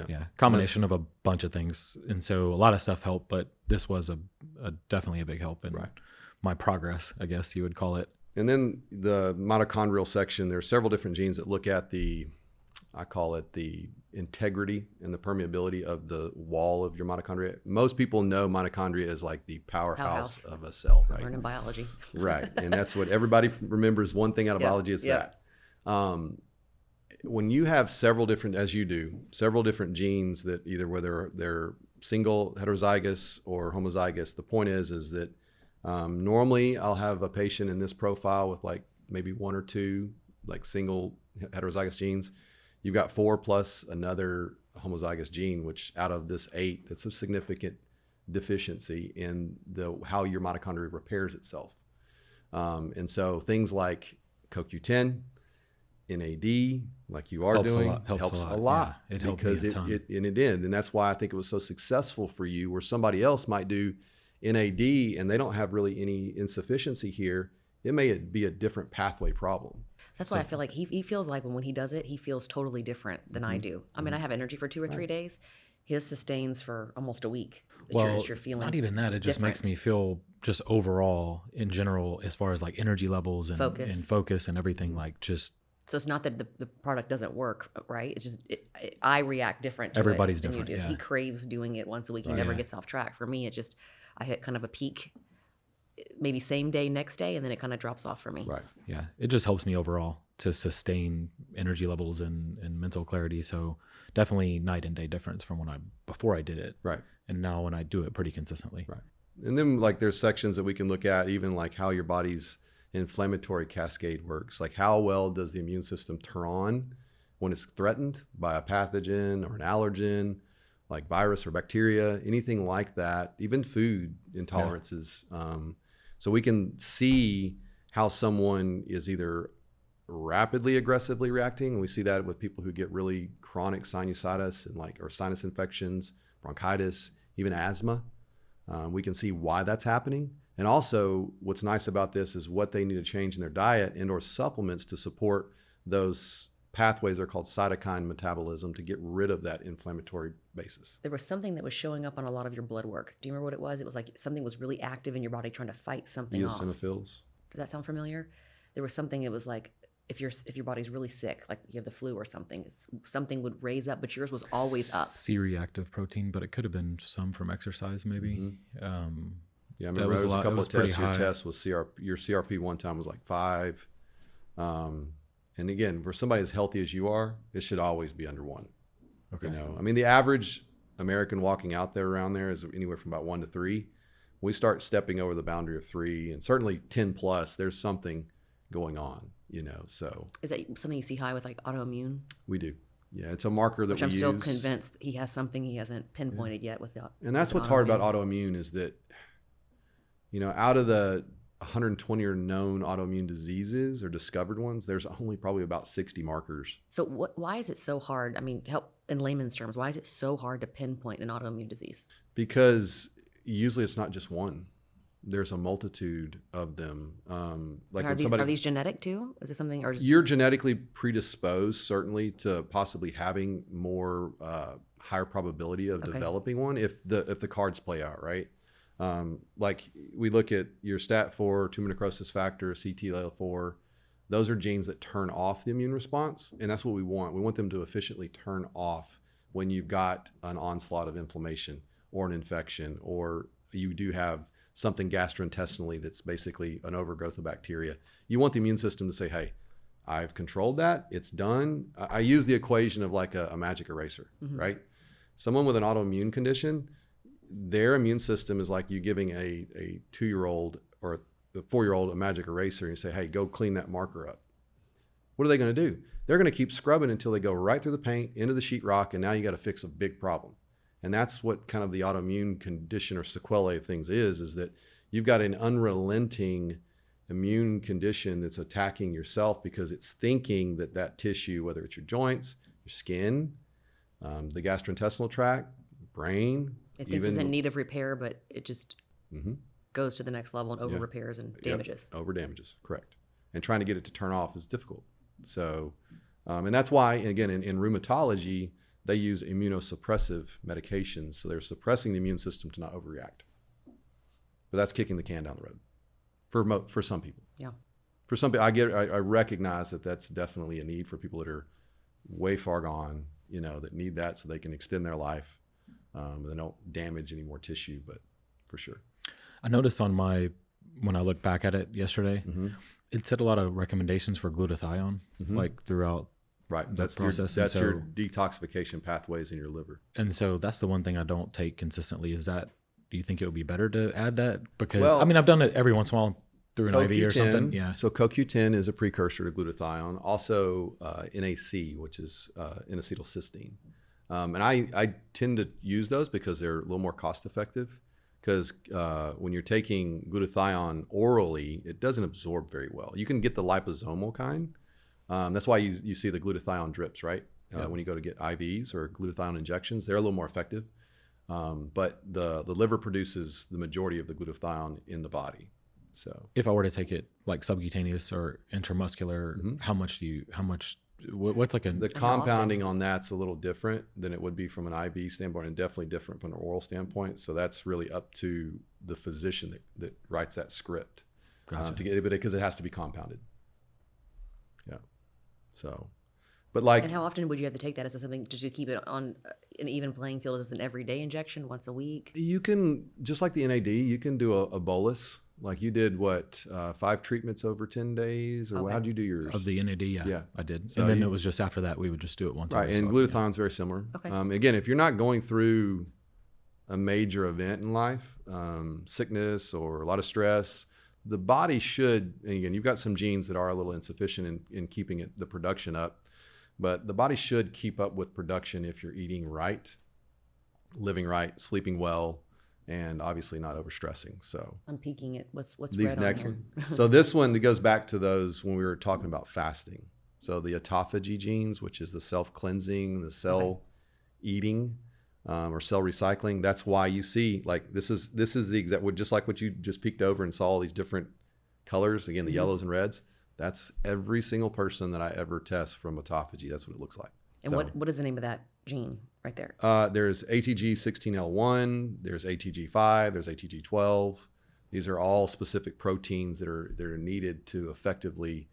Yeah. Combination of a bunch of things. And so a lot of stuff helped, but this was definitely a big help in my progress, I guess you would call it. And then the mitochondrial section, there are several different genes that look at I call it the integrity and the permeability of the wall of your mitochondria. Most people know mitochondria is the powerhouse of a cell, right? Learning biology. Right. And that's what everybody remembers. One thing out of biology is that. When you have several different genes that either whether they're single heterozygous or homozygous, the point is that normally I'll have a patient in this profile with maybe one or two single heterozygous genes. You've got 4 plus another homozygous gene, which out of this 8, that's a significant deficiency in how your mitochondria repairs itself. And so things like CoQ10, NAD, like you are helps doing, a lot. Yeah, it helped because me a ton. it did. And that's why I think it was so successful for you, where somebody else might do NAD and they don't have really any insufficiency here. It may be a different pathway problem. That's why I feel like he feels like when he does it, he feels totally different than I do. I mean, I have energy for 2 or 3 days. His sustains for almost a week. You're feeling not even that. It just makes me feel just overall in general, as far as energy levels and focus and everything, So it's not that the product doesn't work, right? It's just I react different to everybody's it than different. you do. Yeah. He craves doing it once a week. He never gets off track. For me, I hit kind of a peak, maybe same day, next day, and then it kind of drops off for me. Right. Yeah. It just helps me overall to sustain energy levels and mental clarity. So definitely night and day difference from before I did it. Right. And now when I do it pretty consistently. Right. And then like there's sections that we can look at, even like how your body's inflammatory cascade works. Like how well does the immune system turn on when it's threatened by a pathogen or an allergen, like virus or bacteria, anything like that, even food intolerances. So we can see how someone is either rapidly aggressively reacting. And we see that with people who get really chronic sinusitis and like, or sinus infections, bronchitis, even asthma. We can see why that's happening. And also what's nice about this is what they need to change in their diet and or supplements to support those pathways are called cytokine metabolism to get rid of that inflammatory basis. There was something that was showing up on a lot of your blood work. Do you remember what it was? It was like something was really active in your body trying to fight something off. Eosinophils. Does that sound familiar? There was something, it was like if your body's really sick, like you have the flu or something, something would raise up, but yours was always up. C-reactive protein, but it could have been some from exercise maybe. Yeah, I remember there was a couple of tests. Your test was your CRP one time was like 5. And again, for somebody as healthy as you are, it should always be under 1. Okay. You know, I mean, the average American walking out there around there is anywhere from about 1 to 3. We start stepping over the boundary of 3, and certainly 10 plus, there's something going on, you know, so. Is that something you see high with like autoimmune? We do. Yeah, it's a marker that Which I'm still convinced he has something he hasn't pinpointed yet with the. And that's what's hard about autoimmune is that, you know, out of the 120 or known autoimmune diseases or discovered ones, there's only probably about 60 markers. So why is it so hard? I mean, help in layman's terms, why is it so hard to pinpoint an autoimmune disease? Because usually it's not just one. There's a multitude of them. Like are these genetic too? Is it something, or just... You're genetically predisposed certainly to possibly having more higher probability of developing one if the cards play out, right? Like we look at your STAT4, tumor necrosis factor, CTLA4, those are genes that turn off the immune response. And that's what we want. We want them to efficiently turn off when you've got an onslaught of inflammation or an infection, or you do have something gastrointestinally that's basically an overgrowth of bacteria. You want the immune system to say, hey, I've controlled that, it's done. I use the equation of like a magic eraser, right? Someone with an autoimmune condition, their immune system is like you giving a 2-year-old or a 4-year-old a magic eraser and you say, hey, go clean that marker up. What are they going to do? They're going to keep scrubbing until they go right through the paint, into the sheetrock, and now you got to fix a big problem. And that's what kind of the autoimmune condition or sequelae of things is that you've got an unrelenting immune condition that's attacking yourself because it's thinking that tissue, whether it's your joints, your skin, the gastrointestinal tract, brain, it thinks it's in need of repair, but it just goes to the next level and over repairs and damages. Over damages, correct. And trying to get it to turn off is difficult. So, and that's why, again, in rheumatology, they use immunosuppressive medications. So they're suppressing the immune system to not overreact. But that's kicking the can down the road for some people. Yeah. For some people, I recognize that that's definitely a need for people that are way far gone, you know, that need that so they can extend their life. They don't damage any more tissue, but for sure. I noticed when I looked back at it yesterday, it said a lot of recommendations for glutathione, like throughout the process. That's your detoxification pathways in your liver. And so that's the one thing I don't take consistently is that, do you think it would be better to add that? Because, I mean, I've done it every once in a while through an IV or something. Yeah. So CoQ10 is a precursor to glutathione. Also NAC, which is N-acetylcysteine. And I tend to use those because they're a little more cost effective. Because when you're taking glutathione orally, it doesn't absorb very well. You can get the liposomal kind. That's why you see the glutathione drips, right? When you go to get IVs or glutathione injections, they're a little more effective. But the liver produces the majority of the glutathione in the body. So if I were to take it like subcutaneous or intramuscular, what's like the compounding on that's a little different than it would be from an IV standpoint, and definitely different from an oral standpoint. So that's really up to the physician that writes that script to get it, because it has to be compounded. Yeah. So, but like, and how often would you have to take that? Is it something just to keep it on an even playing field? Is it an everyday injection, once a week? You can, just like the NAD, you can do a bolus. Like you did 5 treatments over 10 days, or how'd you do yours? Of the NAD, yeah, I did. So and then it was just after that we would just do it once. Right, and glutathione's very similar. Okay. Again, if you're not going through a major event in life, sickness or a lot of stress, the body should, and again, you've got some genes that are a little insufficient in keeping the production up, but the body should keep up with production if you're eating right, living right, sleeping well, and obviously not overstressing. So I'm peeking at what's these red next on here. so this one that goes back to those when we were talking about fasting. So the autophagy genes, which is the self-cleansing, the cell eating, or cell recycling. That's why you see, like, this is the exact, just like what you just peeked over and saw all these different colors, again, the yellows and reds. That's every single person that I ever test from autophagy. That's what it looks like. And So, what is the name of that gene right there? there's ATG16L1, there's ATG5, there's ATG12. These are all specific proteins that are needed to effectively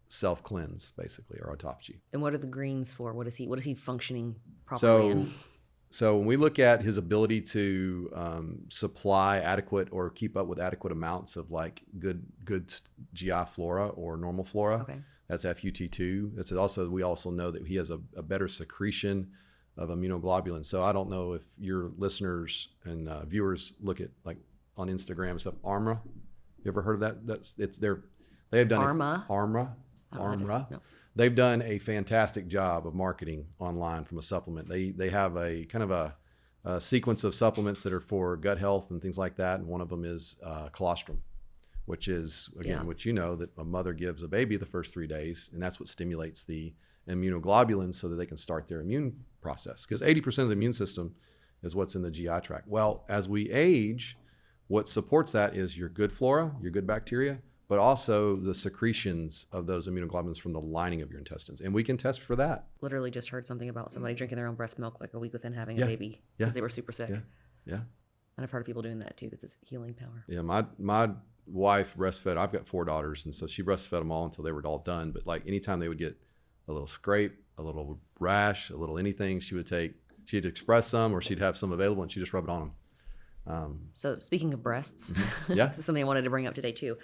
self-cleanse, basically, or autophagy. And what are the greens for? What is he functioning properly in? So when we look at his ability to supply adequate or keep up with adequate amounts of like good GI flora or normal flora, Okay. that's FUT2. That's also, we also know that he has a better secretion of immunoglobulin. So I don't know if your listeners and viewers look at, like, on Instagram and stuff, ARMA. You ever heard of that? They have done ARMA? ARMA. Oh, that is- ARMA. no. They've done a fantastic job of marketing online from a supplement. They have a kind of a sequence of supplements that are for gut health and things like that. And one of them is colostrum, which is, again, which you know, that a mother gives a baby the first 3 days, and that's what stimulates the immunoglobulins so that they can start their immune process. Because 80% of the immune system is what's in the GI tract. Well, as we age, what supports that is your good flora, your good bacteria, but also the secretions of those immunoglobulins from the lining of your intestines. And we can test for that. Literally just heard something about somebody drinking their own breast milk like a week within having Yeah. a baby because they were super sick. Yeah. Yeah. And I've heard of people doing that too because it's healing power. Yeah. My wife breastfed, I've got 4 daughters. And so she breastfed them all until they were all done. But like anytime they would get a little scrape, a little rash, a little anything, she'd express some, or she'd have some available and she'd just rub it on them. So speaking of breasts, Yeah. this is something I wanted to bring up today too.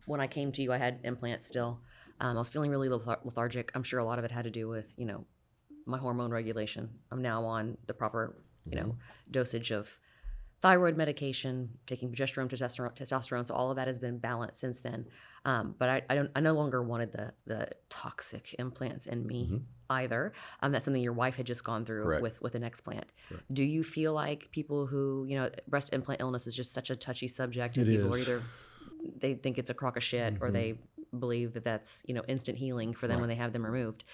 When I came to you, I had implants still. I was feeling really lethargic. I'm sure a lot of it had to do with, my hormone regulation. I'm now on the proper, dosage of thyroid medication, taking progesterone, testosterone. So all of that has been balanced since then. But I no longer wanted the toxic implants in me either. That's something your wife had just gone through Correct. with an explant. Correct. Do you feel like people who, breast implant illness is just such a touchy subject, and It people are is. either they think it's a crock of shit or they believe that that's instant healing for them when they have them removed.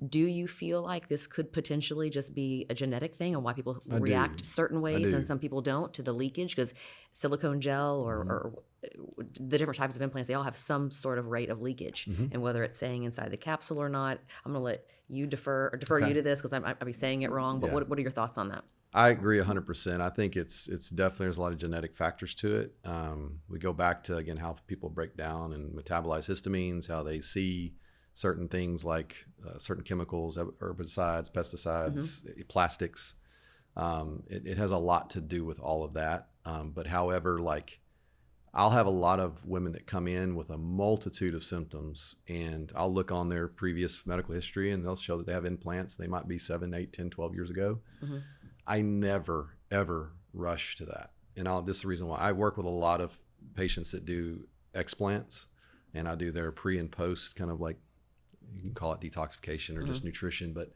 Do you feel like this could potentially just be a genetic thing and why people react certain ways and some people don't to the leakage? Because silicone gel or the different types of implants, they all have some sort of rate of leakage, and whether it's staying inside the capsule or not. I'm going to let you defer you to this because I'll be saying it wrong. But Yeah. what are your thoughts on that? I agree 100%. I think it's definitely, there's a lot of genetic factors to it. We go back to, again, how people break down and metabolize histamines, how they see certain things like certain chemicals, herbicides, pesticides, plastics. It has a lot to do with all of that. But however, like, I'll have a lot of women that come in with a multitude of symptoms, and I'll look on their previous medical history and they'll show that they have implants. They might be 7, 8, 10, 12 years ago. I never, ever rush to that. And this is the reason why I work with a lot of patients that do explants, and I do their pre and post, kind of like, you can call it detoxification or just nutrition, but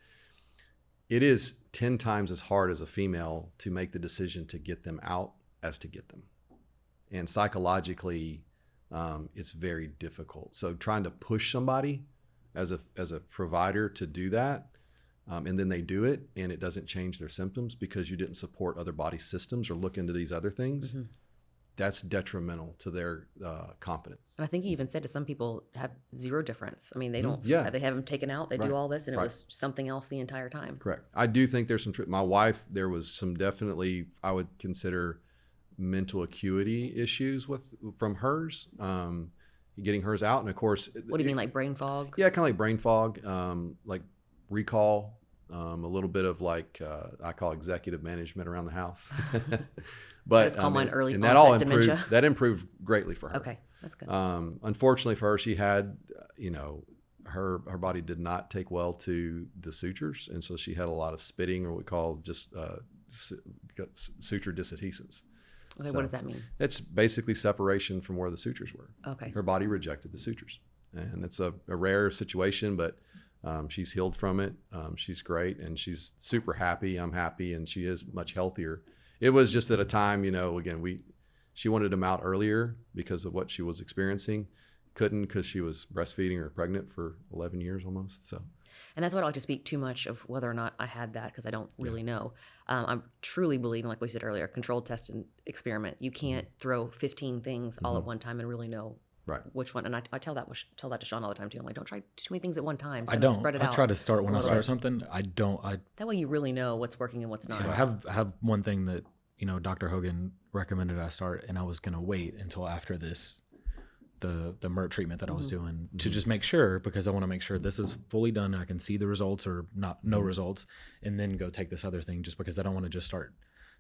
it is 10 times as hard as a female to make the decision to get them out as to get them. And psychologically, it's very difficult. So trying to push somebody as a provider to do that, and then they do it and it doesn't change their symptoms because you didn't support other body systems or look into these other things, that's detrimental to their confidence. And I think you even said to some people have zero difference. I mean, they don't, Yeah. they have them taken out, they Right. do all this, and it Right. was something else the entire time. Correct. I do think there's some, my wife, there was some definitely, I would consider mental acuity issues from hers, getting hers out. And of course, What do you mean, like brain fog? yeah, kind of like brain fog, like recall, a little bit of like, I call executive management around the house. But just call mine early and that all onset improved, dementia. that improved greatly for her. Okay, that's good. Unfortunately for her, she had, her body did not take well to the sutures. And so she had a lot of spitting, or what we call just got suture disadhesions. Okay, So what does that mean? it's basically separation from where the sutures were. Okay. Her body rejected the sutures, and it's a rare situation, but she's healed from it. She's great, and she's super happy. I'm happy, and she is much healthier. It was just at a time, again, she wanted them out earlier because of what she was experiencing. Couldn't, because she was breastfeeding or pregnant for 11 years almost. So, and that's why I like to speak too much of whether or not I had that, because I don't really know. I truly believe, like we said earlier, controlled test and experiment. You can't throw 15 things all at one time and really know which one. And I tell that to Shawn all the time too. I'm like, don't try too many things at one time. I don't. Spread it I out. try to start when I start something. I don't. That way you really know what's working and what's not. I have one thing that Dr. Hogan recommended I start, and I was gonna wait until after this. The MERT treatment that I was doing to just make sure, because I want to make sure this is fully done and I can see the results or no results, and then go take this other thing, just because I don't want to just start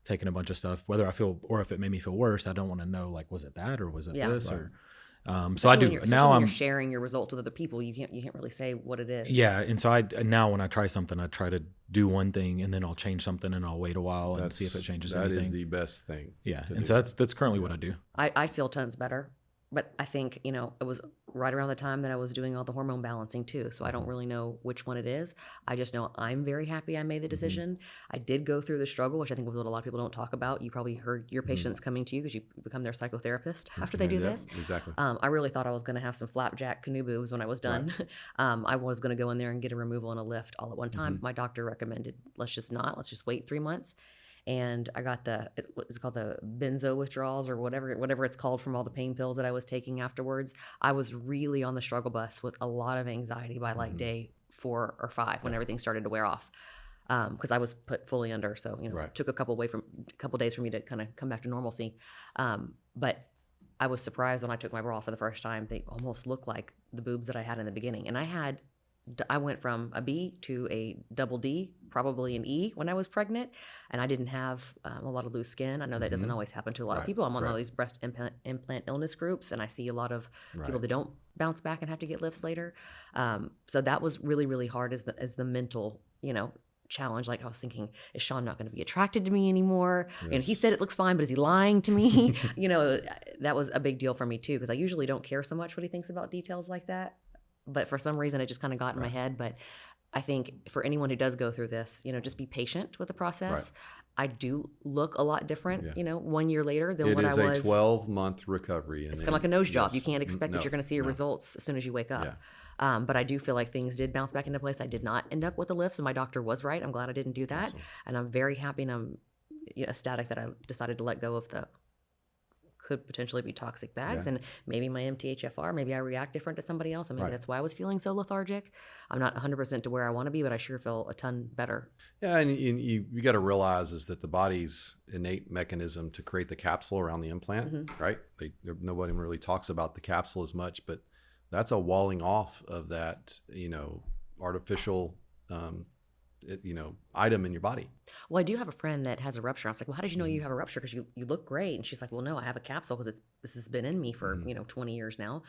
taking a bunch of stuff, whether I feel, or if it made me feel worse, I don't want to know, like, was it that or was it this or so I do now. When you're sharing your results with other people, you can't really say what it is. Yeah, and so now when I try something, I try to do one thing and then I'll change something and I'll wait a while and see if it changes anything. That is the best thing. Yeah, and so that's currently what I do. I feel tons better. But I think, it was right around the time that I was doing all the hormone balancing too. So I don't really know which one it is. I just know I'm very happy I made the decision. I did go through the struggle, which I think is what a lot of people don't talk about. You probably heard your patients coming to you because you become their psychotherapist after they do this. Exactly. I really thought I was going to have some flapjack canoe boobs when I was done. Right. I was going to go in there and get a removal and a lift all at one time. My doctor recommended, let's just wait 3 months. And I got what's called the benzo withdrawals or whatever it's called from all the pain pills that I was taking afterwards. I was really on the struggle bus with a lot of anxiety by like day 4 or 5 when everything started to wear off. Because I was put fully under, so it took a couple days for me to kind of come back to normalcy. But I was surprised when I took my bra off for the first time. They almost looked like the boobs that I had in the beginning, and I went from a B to a double D, probably an E when I was pregnant, and I didn't have a lot of loose skin. I know that doesn't always happen to a lot of people. I'm on all these breast implant illness groups, and I see a lot of people that don't bounce back and have to get lifts later. So that was really, really hard as the mental, challenge. Like I was thinking, is Shawn not going to be attracted to me anymore? Yes. And he said it looks fine, but is he lying to me? That was a big deal for me too, because I usually don't care so much what he thinks about details like that. But for some reason, it just kind of got in my head. But I think for anyone who does go through this, just be patient with the process. I do look a lot different, 1 year later than what I was. It is a 12-month recovery. It's kind of like a nose job. You can't expect that you're going to see your results as soon as you wake up. Yeah. But I do feel like things did bounce back into place. I did not end up with a lift, so my doctor was right. I'm glad I didn't do that. Awesome. And I'm very happy, and I'm ecstatic that I decided to let go of the could potentially be toxic bags, and maybe my MTHFR, maybe I react different to somebody else, and maybe that's why I was feeling so lethargic. I'm not 100% to where I want to be, but I sure feel a ton better. Yeah, and you got to realize is that the body's innate mechanism to create the capsule around the implant, right? Nobody really talks about the capsule as much, but that's a walling off of that, artificial item in your body. Well, I do have a friend that has a rupture. I was like, well, how did you know you have a rupture? Because you look great. And she's like, well, no, I have a capsule because this has been in me for 20 years now,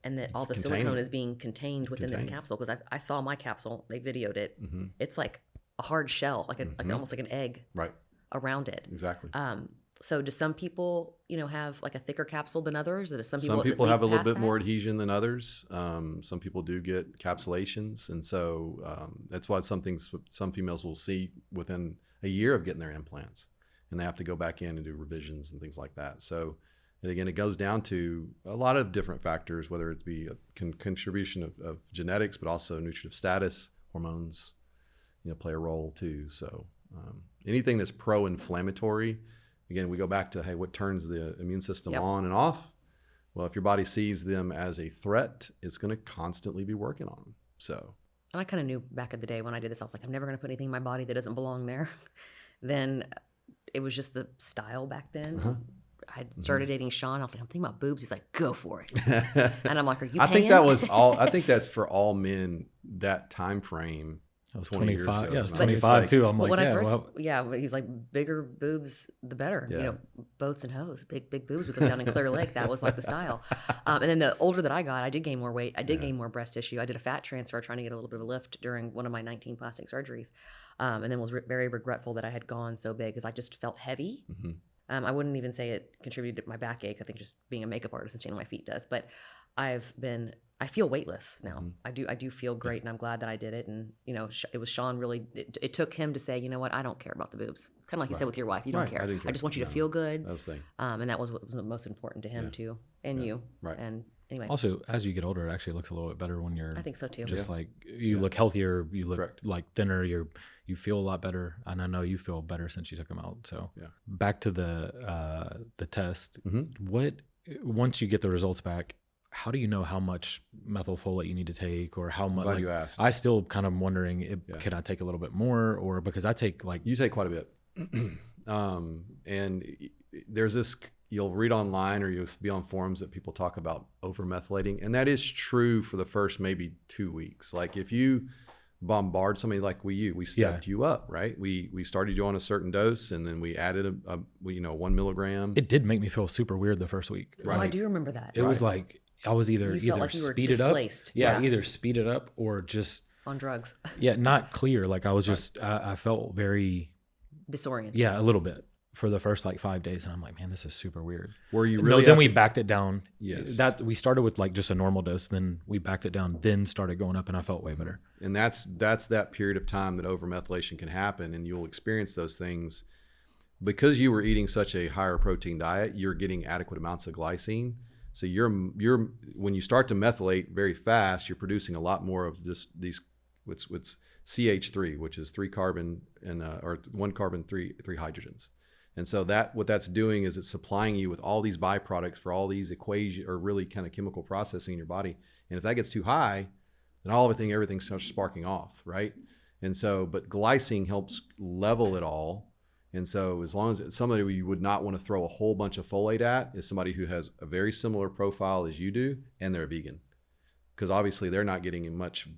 and that all the silicone is being contained within this capsule. Because I saw my capsule, they videoed it. It's like a hard shell, like almost like an egg, around it. Exactly. So do some people, have like a thicker capsule than others? Or some people have a little bit more adhesion than others. Some people do get capsulations. And so that's why some females will see within a year of getting their implants, and they have to go back in and do revisions and things like that. So, and again, it goes down to a lot of different factors, whether it be a contribution of genetics, but also nutritive status, hormones, play a role too. So anything that's pro-inflammatory, again, we go back to, hey, what turns the immune system on and off? Well, if your body sees them as a threat, it's going to constantly be working on them. So, and I kind of knew back in the day when I did this, I was like, I'm never going to put anything in my body that doesn't belong there. Then it was just the style back then. I started dating Shawn. I was like, I'm thinking about boobs. He's like, go for it. And I'm like, are you paying? I think that's for all men, that time frame. I was 25. 25. Yeah, I was 25 too. I'm like, he's like, bigger boobs, the better. Yeah. Boats and hoes, big boobs with them down in Clear Lake. That was like the style. And then the older that I got, I did gain more weight. I did gain more breast tissue. I did a fat transfer trying to get a little bit of a lift during one of my 19 plastic surgeries. And then was very regretful that I had gone so big because I just felt heavy. Mhm. I wouldn't even say it contributed to my backache. I think just being a makeup artist and staying on my feet does. But I feel weightless now. Mhm. I do feel great, and I'm glad that I did it. And it was Shawn really. It took him to say, you know what, I don't care about the boobs. Kind of like you said with your wife, you don't Right, care. I didn't care. just want you to No. feel good. That was the thing. And that was what was most important to him too, and you. Right. And anyway, Also, as you get older, it actually looks a little bit better when you're I think so too. just like you look healthier, you look Correct. like thinner, you feel a lot better, and I know you feel better since you took them out. So Yeah. back to the test. Mhm. What once you get the results back, how do you know how much methylfolate you need to take, or how much? Glad you asked. I still kind of wondering, Yeah. could I take a little bit more, or because I take like You take quite a bit. And there's this, you'll read online or you'll be on forums that people talk about over methylating. And that is true for the first maybe 2 weeks. Like if you bombard somebody like we stepped you up, right? We started you on a certain dose, and then we added a 1 milligram. it did make me feel super weird the first week. Oh, I do remember that. It was like I was either You felt like you were speed it up, displaced. either speed it up or just on drugs, not clear. Like I was just I felt very disoriented. a little bit for the first like 5 days, and I'm like, man, this is super weird. Where you No, really then we backed it down. Yes. That we started with like just a normal dose, then we backed it down, then started going up, and I felt way better. And that's that period of time that overmethylation can happen, and you'll experience those things because you were eating such a higher protein diet. You're getting adequate amounts of glycine, so you're when you start to methylate very fast, you're producing a lot more of these what's CH3, which is 3 carbon and or 1 carbon 3 hydrogens. And so what that's doing is it's supplying you with all these byproducts for all these equation or really kind of chemical processing in your body. And if that gets too high, then everything starts sparking off, right? And so, but glycine helps level it all. And so as long as it's somebody you would not want to throw a whole bunch of folate at is somebody who has a very similar profile as you do, and they're vegan. Because obviously they're not getting much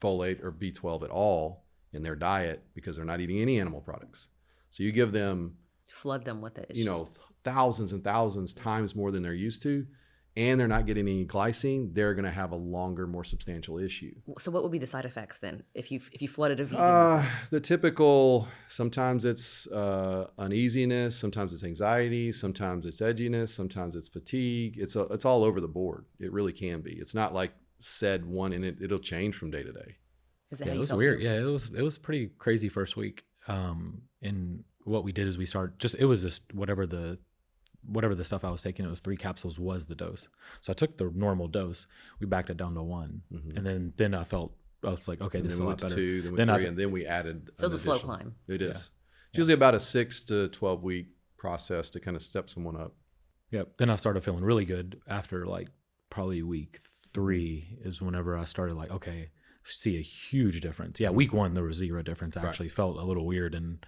folate or B12 at all in their diet because they're not eating any animal products. So you give them, Flood them with it. It's thousands and thousands times more than they're used to, and they're not getting any glycine, they're going to have a longer, more substantial issue. So what would be the side effects then if you flooded a vegan? The typical, sometimes it's uneasiness, sometimes it's anxiety, sometimes it's edginess, sometimes it's fatigue. It's all over the board. It really can be. It's not like said one, and it'll change from day to day. Is that Yeah, how it you was felt weird. too? Yeah, it was pretty crazy first week. And what we did is we started it was just whatever the stuff I was taking, it was 3 capsules was the dose. So I took the normal dose, we backed it down to 1, and then I was like, okay, And this is then a we lot went to better. 2, then we Then 3, and then we added. So it's a slow additional. climb. It is. It's usually about a 6 to 12 week process to kind of step someone up. Yep. Then I started feeling really good after like probably week 3 is whenever I started like, okay, see a huge difference. Yeah, week 1 there was 0 difference. I actually felt a little weird and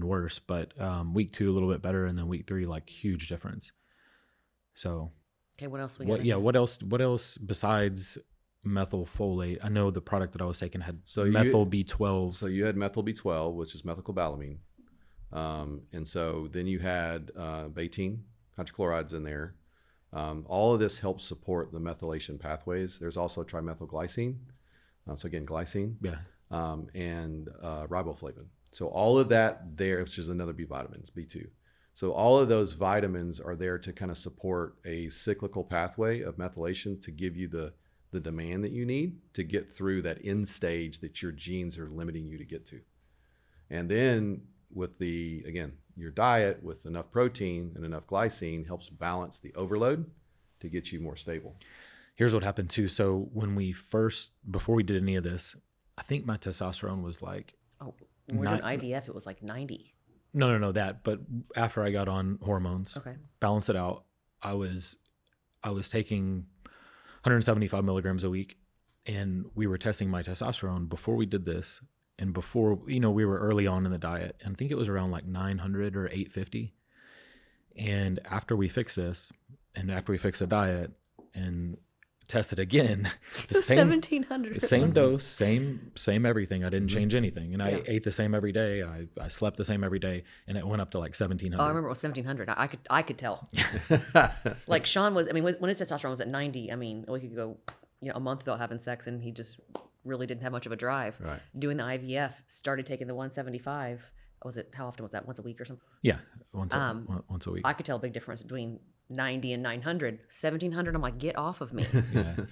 worse, but week 2 a little bit better, and then week 3 like huge difference. So Okay, what else we got? what else besides methylfolate? I know the product that I was taking had So methyl B12. So you had methyl B12, which is methylcobalamin. And so then you had betaine, hydrochlorides in there. All of this helps support the methylation pathways. There's also trimethylglycine. So again, glycine. Yeah. And riboflavin. So all of that there, which is another B vitamin, it's B2. So all of those vitamins are there to kind of support a cyclical pathway of methylation to give you the demand that you need to get through that end stage that your genes are limiting you to get to. And then with your diet with enough protein and enough glycine helps balance the overload to get you more stable. Here's what happened too. So when before we did any of this, I think my testosterone was like, Oh, when we were doing IVF, it was like 90. no, that. But after I got on hormones, Okay. balance it out, I was taking 175 milligrams a week, and we were testing my testosterone before we did this, and before we were early on in the diet, and I think it was around like 900 or 850. And after we fix this, and after we fix the diet and test it again, the same 1700. same dose, same everything. I didn't change anything, and I ate the same every day. I slept the same every day, and it went up to like 1700. Oh, I remember it was 1700. I could tell. Like Shawn was, when his testosterone was at 90, we could go, a month without having sex, and he just really didn't have much of a drive. Right. Doing the IVF, started taking the 175. How often was that? Once a week or something? Yeah, once a week. I could tell a big difference between 90 and 900. 1700, I'm like, get off of me.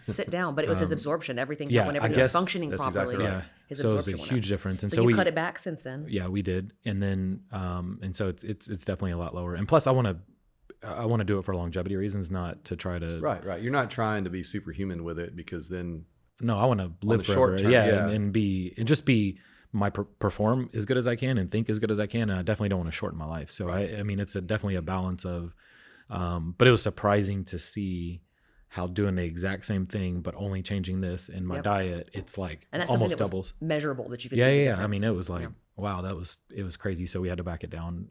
Sit down. But it was his absorption. Everything, whenever he was functioning that's properly, exactly right. his So it was absorption a went huge up. difference. And So you we cut it back since then? Yeah, we did. And then, and so it's definitely a lot lower. And plus I want to do it for longevity reasons, not to try to. Right. You're not trying to be superhuman with it, because then. No, I want to live the forever. short term, And just be perform as good as I can and think as good as I can. And I definitely don't want to shorten my life. So I mean, it's definitely a balance of, but it was surprising to see how doing the exact same thing, but only changing this in my diet, it's like and that's almost something that doubles. Was measurable that you could see. Yeah. difference. I mean, it was like, wow, it was crazy. So we had to back it down.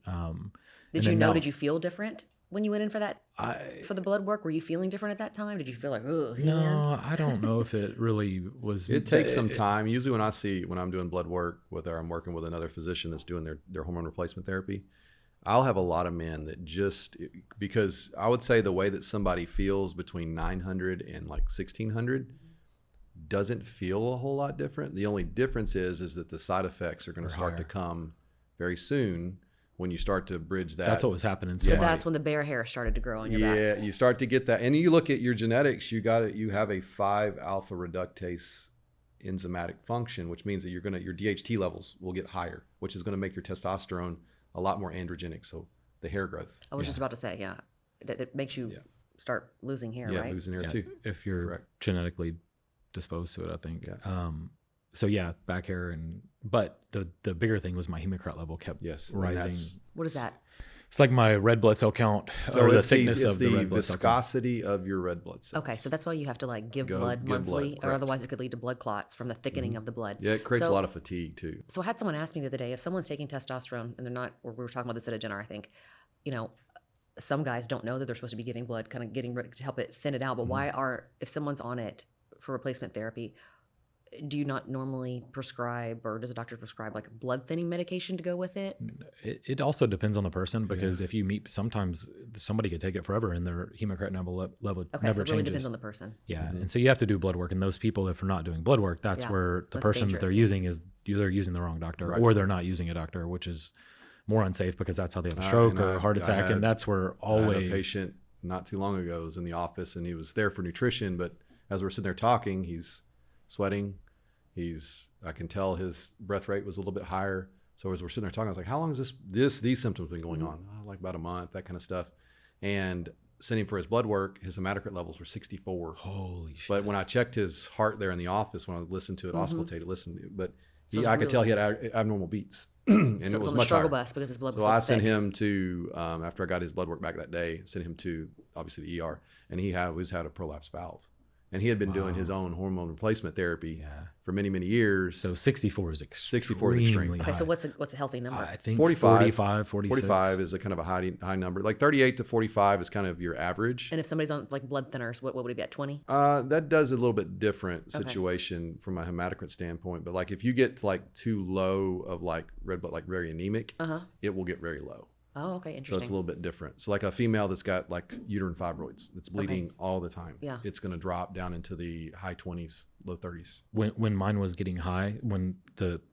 Did you feel different when you went in for that, for the blood work? Were you feeling different at that time? Did you feel like, no, I don't know if it really was. It takes some time. Usually when I'm doing blood work, whether I'm working with another physician that's doing their hormone replacement therapy, I'll have a lot of men that because I would say the way that somebody feels between 900 and like 1600 doesn't feel a whole lot different. The only difference is that the side effects are going to start to come very soon when you start to bridge that. That's what was happening. So that's when the bear hair started to grow on your back. Yeah, you start to get that. And you look at your genetics, you have a 5-alpha reductase enzymatic function, which means that your DHT levels will get higher, which is going to make your testosterone a lot more androgenic. So the hair growth. I was just about to say, it makes you start losing hair, right? Yeah, losing hair too. If you're genetically disposed to it, I think. Yeah. So back hair, but the bigger thing was my hematocrit level kept rising. What is that? It's like my red blood cell count, or the thickness of the red blood cell count. Viscosity of your red blood cells. Okay, so that's why you have to like give blood monthly, or otherwise it could lead to blood clots from the thickening of the blood. Yeah, it creates a lot of fatigue too. So I had someone ask me the other day, if someone's taking testosterone and they're not, or we were talking about this at a dinner, I think, some guys don't know that they're supposed to be giving blood, kind of getting rid to help it thin it out. But if someone's on it for replacement therapy, do you not normally prescribe, or does a doctor prescribe like blood thinning medication to go with it? It also depends on the person, because if you meet, sometimes somebody could take it forever and their hematocrit level never so it changes. really depends on the person. Yeah, and so you have to do blood work, and those people, if they're not doing blood work, that's where the person that they're using is either using the wrong doctor or they're not using a doctor, which is more unsafe because that's how they have a stroke or a heart attack, and that's where always. I had a patient not too long ago was in the office, and he was there for nutrition, but as we're sitting there talking, he's sweating. I can tell his breath rate was a little bit higher. So as we're sitting there talking, I was like, how long has these symptoms been going on? Like about a month, that kind of stuff. And sent him for his blood work. His hematocrit levels were 64. Holy shit. But when I checked his heart there in the office, when I listened to it, but I could tell he had abnormal beats. And so it was on the much struggle higher. bus because his blood was so I thick. sent him to, after I got his blood work back that day, sent him to obviously the ER, and he had a prolapse valve. And he had been doing his own hormone replacement therapy for many, many years. So 64 is extreme. 64 is extreme. Okay, so what's a healthy number? I think 45, 46. 45 is a kind of a high number. Like 38 to 45 is kind of your average. And if somebody's on like blood thinners, what would it be at 20? That does a little bit different situation from a hematocrit standpoint. But like if you get to like too low of like red blood, like very anemic, it will get very low. Oh, okay, interesting. So it's a little bit different. So like a female that's got like uterine fibroids, that's bleeding all the time, it's going to drop down into the high 20s, low 30s. When mine was getting high,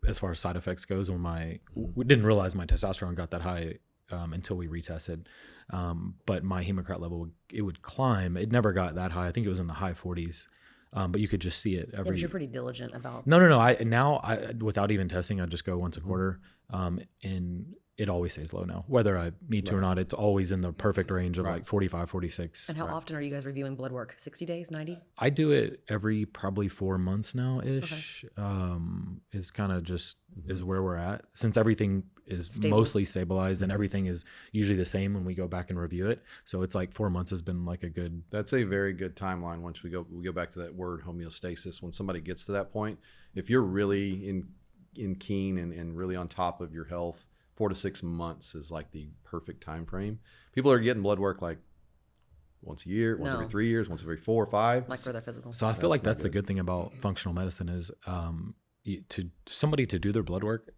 as far as side effects goes, we didn't realize my testosterone got that high until we retested. But my hematocrit level, it would climb. It never got that high. I think it was in the high 40s. But you could just see it every. But you're pretty diligent about. No. I without even testing, I just go once a quarter, and it always stays low now. Whether I need to or not, it's always in the perfect range of like 45, 46. And how often are you guys reviewing blood work? 60 days, 90? I do it every probably 4 months now ish. Is kind of just is where we're at, since everything is mostly stabilized and everything is usually the same when we go back and review it. So it's like 4 months has been like a good. That's a very good timeline. Once we go back to that word homeostasis. When somebody gets to that point, if you're really in keen and really on top of your health, 4 to 6 months is like the perfect time frame. People are getting blood work like once a year, once every 3 years, once every 4 or 5. Like for their physical. So I feel like that's the good thing about functional medicine is to somebody to do their blood work.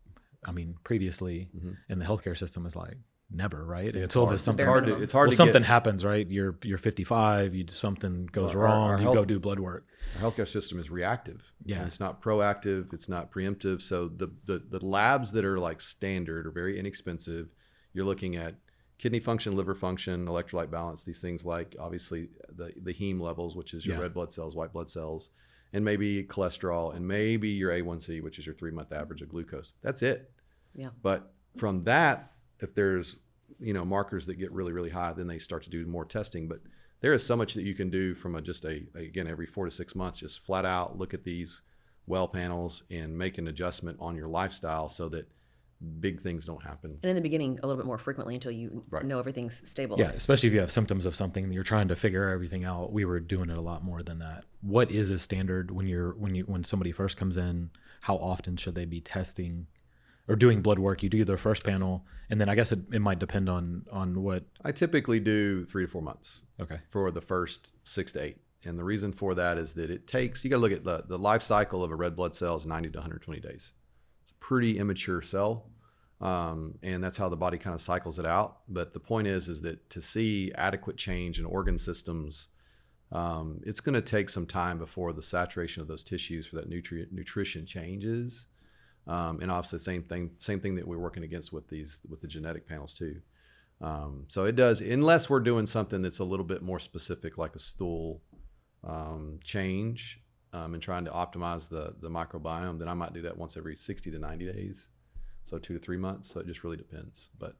I mean, previously in the healthcare system is like never, right? It's Until hard. something, It's hard to, it's hard to something get. happens, right? You're 55, something goes Well, wrong, our you health- go do blood work. Our healthcare system is reactive. Yeah. And it's not proactive. It's not preemptive. So the labs that are like standard are very inexpensive. You're looking at kidney function, liver function, electrolyte balance, these things like obviously the heme levels, which is your red blood cells, white blood cells, and maybe cholesterol, and maybe your A1C, which is your 3-month average of glucose. That's it. Yeah. But from that, if there's, markers that get really, really high, then they start to do more testing. But there is so much that you can do from again, every 4 to 6 months, just flat out look at these well panels and make an adjustment on your lifestyle so that big things don't happen. And in the beginning, a little bit more frequently until you know everything's stabilized. Yeah, especially if you have symptoms of something and you're trying to figure everything out. We were doing it a lot more than that. What is a standard when somebody first comes in? How often should they be testing or doing blood work? You do their first panel, and then I guess it might depend on what. I typically do 3 to 4 months. Okay. For the first 6 to 8. And the reason for that is that it takes, you got to look at the life cycle of a red blood cell is 90 to 120 days. It's a pretty immature cell. And that's how the body kind of cycles it out. But the point is that to see adequate change in organ systems, it's going to take some time before the saturation of those tissues for that nutrition changes. And obviously same thing that we're working against with the genetic panels too. So it does, unless we're doing something that's a little bit more specific, like a stool change, and trying to optimize the microbiome, then I might do that once every 60 to 90 days. So 2 to 3 months. So it just really depends. But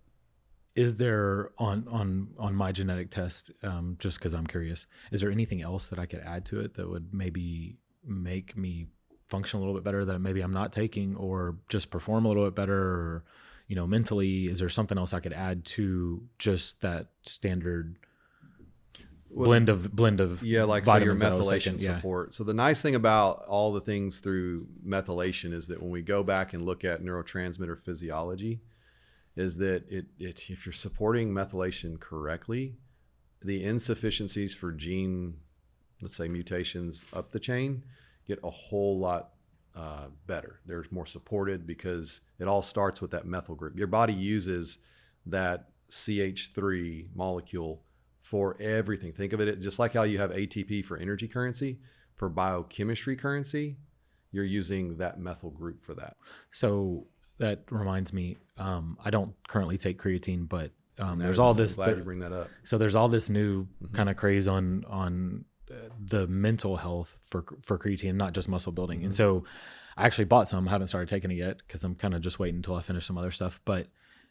is there on my genetic test, just because I'm curious, is there anything else that I could add to it that would maybe make me function a little bit better that maybe I'm not taking, or just perform a little bit better, or mentally? Is there something else I could add to just that standard blend of like say your vitamins that I was methylation taking? support. So the nice thing about all the things through methylation is that when we go back and look at neurotransmitter physiology, is that if you're supporting methylation correctly, the insufficiencies for gene, let's say mutations up the chain, get a whole lot better. They're more supported because it all starts with that methyl group. Your body uses that CH3 molecule for everything. Think of it just like how you have ATP for energy currency. For biochemistry currency, you're using that methyl group for that. So that reminds me, I don't currently take creatine, but there's I'm all this. glad you bring that up. So there's all this new kind of craze on the mental health for creatine, not just muscle building. And so I actually bought some. I haven't started taking it yet because I'm kind of just waiting until I finish some other stuff. But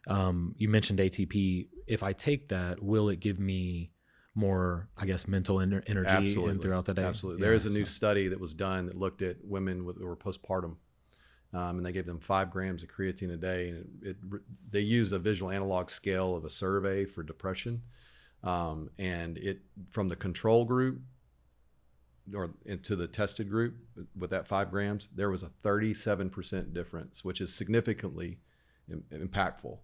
you mentioned ATP. If I take that, will it give me more, I guess, mental energy Absolutely. throughout the day? Absolutely. There is a new study that was done that looked at women who were postpartum, and they gave them 5 grams of creatine a day, and they used a visual analog scale of a survey for depression, and it from the control group or into the tested group with that 5 grams, there was a 37% difference, which is significantly impactful.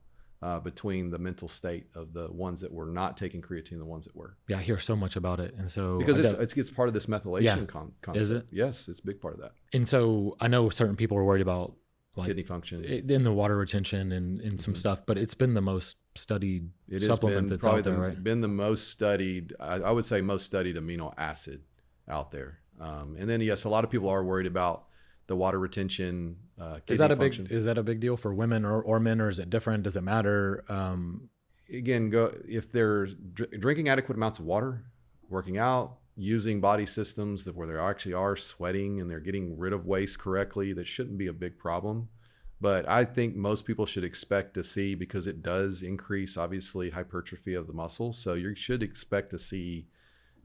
Between the mental state of the ones that were not taking creatine and the ones that were. Yeah, I hear so much about it. And so because it's part of this methylation concept. Is it? Yes, it's a big part of that. And so I know certain people are worried about like kidney function in the water retention and some stuff, but it's been the most studied supplement that's out there, right? Been the most studied, I would say most studied amino acid out there. And then yes, a lot of people are worried about the water retention. Is that a big deal for women or men, or is it different? Does it matter? Again, if they're drinking adequate amounts of water, working out, using body systems where they actually are sweating and they're getting rid of waste correctly, that shouldn't be a big problem. But I think most people should expect to see, because it does increase obviously hypertrophy of the muscles. So you should expect to see,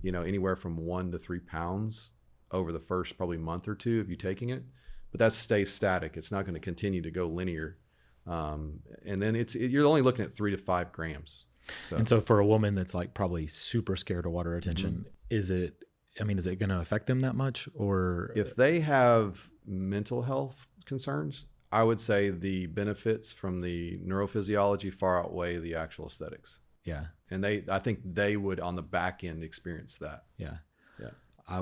anywhere from 1 to 3 pounds over the first probably month or 2 of you taking it. But that stays static. It's not going to continue to go linear. And then you're only looking at 3 to 5 grams. And so for a woman that's like probably super scared of water retention, is it going to affect them that much? Or if they have mental health concerns, I would say the benefits from the neurophysiology far outweigh the actual aesthetics. Yeah. And I think they would on the back end experience that. Yeah. Yeah. I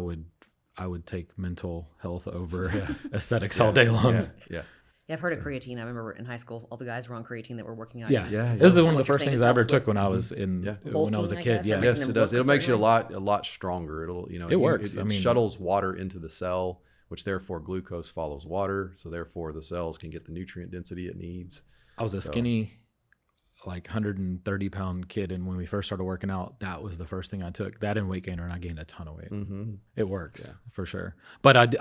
would take mental health over aesthetics all day long. Yeah. Yeah, I've heard of creatine. I remember in high school, all the guys were on creatine that were working out. Yeah, Yeah, this is one of What the you're first saying things just I ever helps took with when I was when I was bulking, a I kid. guess, or Yeah, making Yes, them it does. look a It'll makes you certain a lot stronger. It'll, you know, It works. I mean- shuttles water into the cell, which therefore glucose follows water. So therefore the cells can get the nutrient density it needs. I was a So- skinny, like 130-pound kid, and when we first started working out, that was the first thing I took. That and weight gainer, and I gained a ton of weight. Mm-hmm. It works Yeah. for sure. But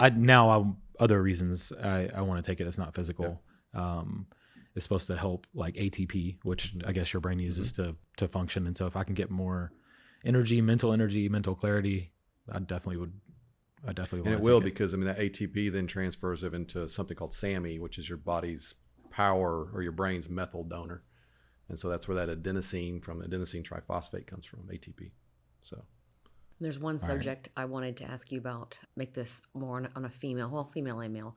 other reasons I want to take it. It's not physical. It's supposed to help like ATP, which I guess your brain uses to function. And so if I can get more energy, mental clarity, I definitely would. And it will, because I mean that ATP then transfers it into something called SAMe, which is your body's power or your brain's methyl donor. And so that's where that adenosine triphosphate comes from, ATP. So There's one subject I wanted to ask you about, make this more on a female and male.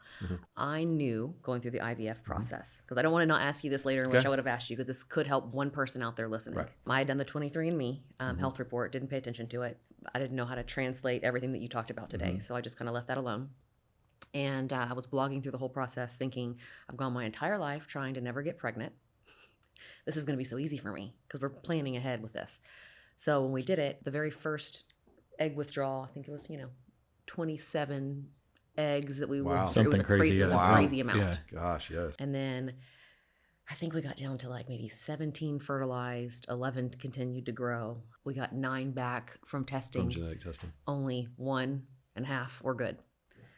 I knew going through the IVF process, because I don't want to not ask you this later, and which I would have asked you, because this could help one person out there listening. Right. I had done the 23andMe health report, didn't pay attention to it. I didn't know how to translate everything that you talked about today, so I just kind of left that alone. And I was blogging through the whole process thinking, I've gone my entire life trying to never get pregnant. This is going to be so easy for me because we're planning ahead with this. So when we did it, the very first egg withdrawal, I think it was, 27 eggs that we were. Wow. Something crazy. It was Wow. a crazy amount. Yeah. gosh, yes. And then I think we got down to like maybe 17 fertilized, 11 continued to grow. We got 9 back from testing. From genetic testing. Only 1.5 were good.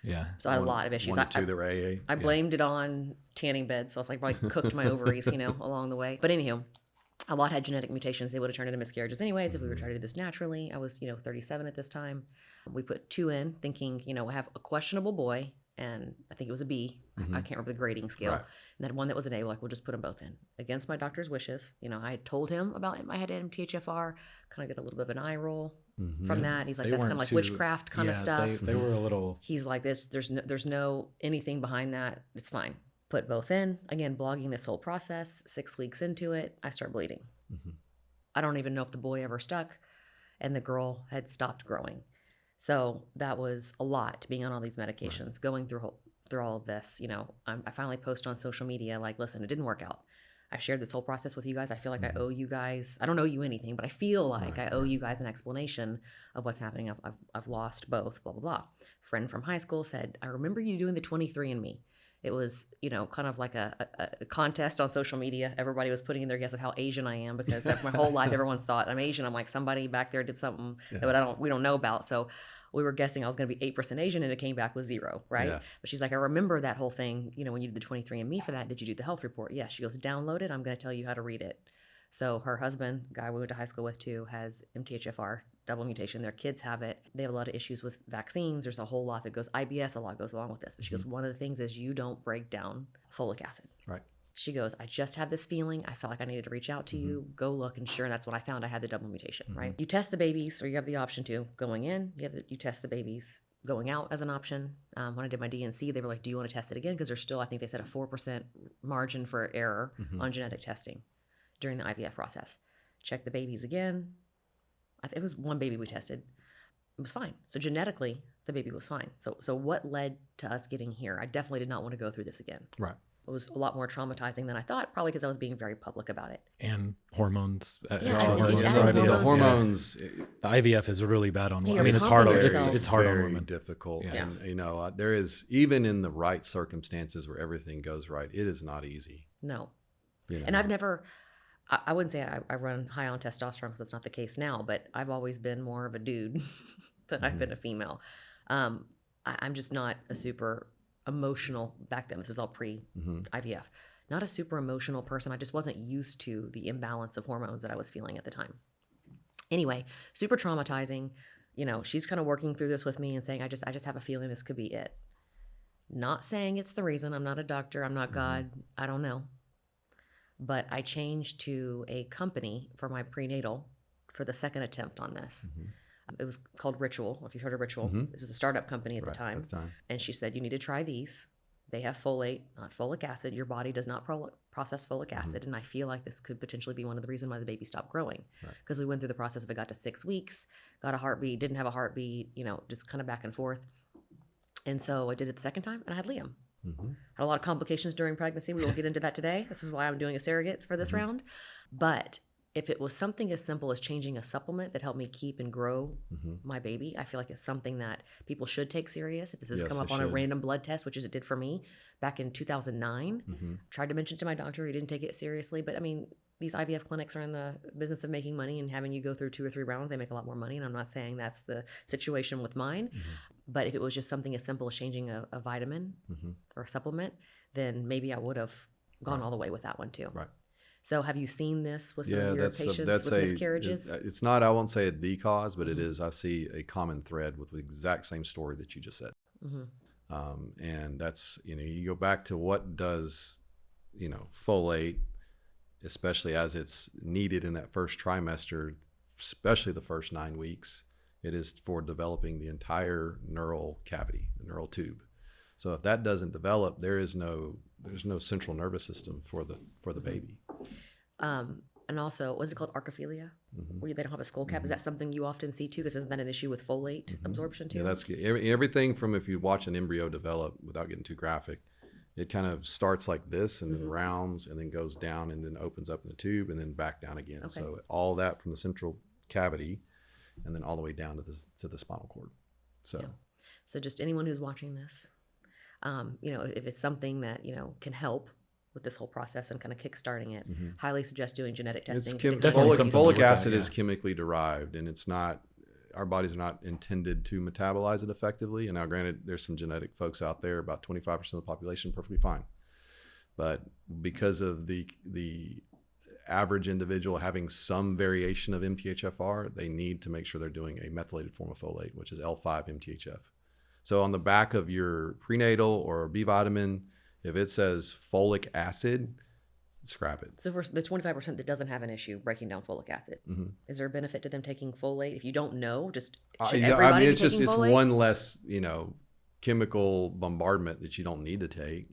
Yeah. So I had a lot of issues. 1 to 2 that were AA. I blamed it on tanning beds. So I was like, probably cooked my ovaries, along the way. But anywho, a lot had genetic mutations. They would have turned into miscarriages anyways if we were trying to do this naturally. I was, 37 at this time. We put 2 in thinking, we have a questionable boy, and I think it was a B. I can't remember the grading scale. Right. And then one that was an A. We're like, we'll just put them both in. Against my doctor's wishes. I had told him about I had MTHFR, kind of get a little bit of an eye roll from that. He's like, They that's kind of weren't like too- witchcraft kind of yeah, stuff. They were a little. He's like this. There's no anything behind that. It's fine. Put both in. Again, blogging this whole process. 6 weeks into it, I start bleeding. I don't even know if the boy ever stuck, and the girl had stopped growing. So that was a lot, being on all these medications, going through all of this. I finally post on social media like, listen, it didn't work out. I shared this whole process with you guys. I feel like I owe you guys. I don't owe you anything, but I feel like I owe you guys an explanation of what's happening. I've lost both. Blah blah blah. Friend from high school said, I remember you doing the 23andMe. It was, kind of like a contest on social media. Everybody was putting in their guess of how Asian I am, because my whole life everyone's thought I'm Asian. I'm like, somebody back there did something that we don't know about. So we were guessing I was going to be 8% Asian, and it came back with 0, right? Yeah. But she's like, I remember that whole thing, when you did the 23andMe for that, did you do the health report? Yeah. She goes, download it. I'm going to tell you how to read it. So her husband, guy we went to high school with too, has MTHFR, double mutation. Their kids have it. They have a lot of issues with vaccines. There's a whole lot that goes, IBS, a lot goes along with this. But she goes, one of the things is you don't break down folic acid. Right. She goes, I just had this feeling. I felt like I needed to reach out to you. Go look. And sure, and that's when I found I had the double mutation, right? You test the babies, or you have the option to going in. You test the babies going out as an option. When I did my DNC, they were like, do you want to test it again? Because there's still, I think they said, a 4% margin for error on genetic testing during the IVF process. Check the babies again. It was one baby we tested. It was fine. So genetically, the baby was fine. So what led to us getting here? I definitely did not want to go through this again. Right. It was a lot more traumatizing than I thought, probably because I was being very public about it. And hormones. Yeah, hormones, yeah, right? hormones. Hormones. The IVF is really bad on. Yeah, I mean, it's you're hard. pumping It's yourself. hard on very women. difficult. Yeah. And there is, even in the right circumstances where everything goes right, it is not easy. No. You know? And I've never, I wouldn't say I run high on testosterone, because that's not the case now, but I've always been more of a dude than I've been a female. I'm just not a super emotional, back then, this is all pre-IVF, not a super emotional person. I just wasn't used to the imbalance of hormones that I was feeling at the time. Anyway, super traumatizing. She's kind of working through this with me and saying, I just have a feeling this could be it. Not saying it's the reason. I'm not a doctor. I'm not God. I don't know. But I changed to a company for my prenatal for the second attempt on this. It was called Ritual, if you've heard of Ritual. It was a startup company at the time. And she said, you need to try these. They have folate, not folic acid. Your body does not process folic acid. And I feel like this could potentially be one of the reasons why the baby stopped growing. Because we went through the process of it got to 6 weeks, got a heartbeat, didn't have a heartbeat, just kind of back and forth. And so I did it the second time, and I had Liam. Had a lot of complications during pregnancy. We won't get into that today. This is why I'm doing a surrogate for this round. But if it was something as simple as changing a supplement that helped me keep and grow my baby, I feel like it's something that people should take serious. If this has come up on a random blood test, which is it did for me back in 2009, tried to mention it to my doctor. He didn't take it seriously. But I mean, these IVF clinics are in the business of making money and having you go through 2 or 3 rounds. They make a lot more money. And I'm not saying that's the situation with mine. But if it was just something as simple as changing a vitamin or a supplement, then maybe I would have gone all the way with that one too. Right. So have you seen this with some of your patients with miscarriages? It's not, I won't say the cause, but it is. I see a common thread with the exact same story that you just said. And that's, you go back to what does, folate, especially as it's needed in that first trimester, especially the first 9 weeks, it is for developing the entire neural cavity, the neural tube. So if that doesn't develop, there's no central nervous system for the baby. And also, what's it called, archiphilia, where they don't have a skull cap? Is that something you often see too? Because isn't that an issue with folate absorption too? Yeah, that's everything from, if you watch an embryo develop, without getting too graphic, it kind of starts like this and then rounds and then goes down and then opens up in the tube and then back down again. Okay. So all that from the central cavity and then all the way down to the spinal cord. So, so just anyone who's watching this, if it's something that can help with this whole process and kind of kickstarting it, highly suggest doing genetic testing. Folic acid is chemically derived, and it's not. Our bodies are not intended to metabolize it effectively. And now, granted, there's some genetic folks out there, about 25% of the population, perfectly fine. But because of the average individual having some variation of MTHFR, they need to make sure they're doing a methylated form of folate, which is L5-MTHF. So on the back of your prenatal or B vitamin, if it says folic acid, scrap it. So for the 25% that doesn't have an issue breaking down folic acid, is there a benefit to them taking folate? If you don't know, just should everybody be taking folate? It's one less, chemical bombardment that you don't need to take,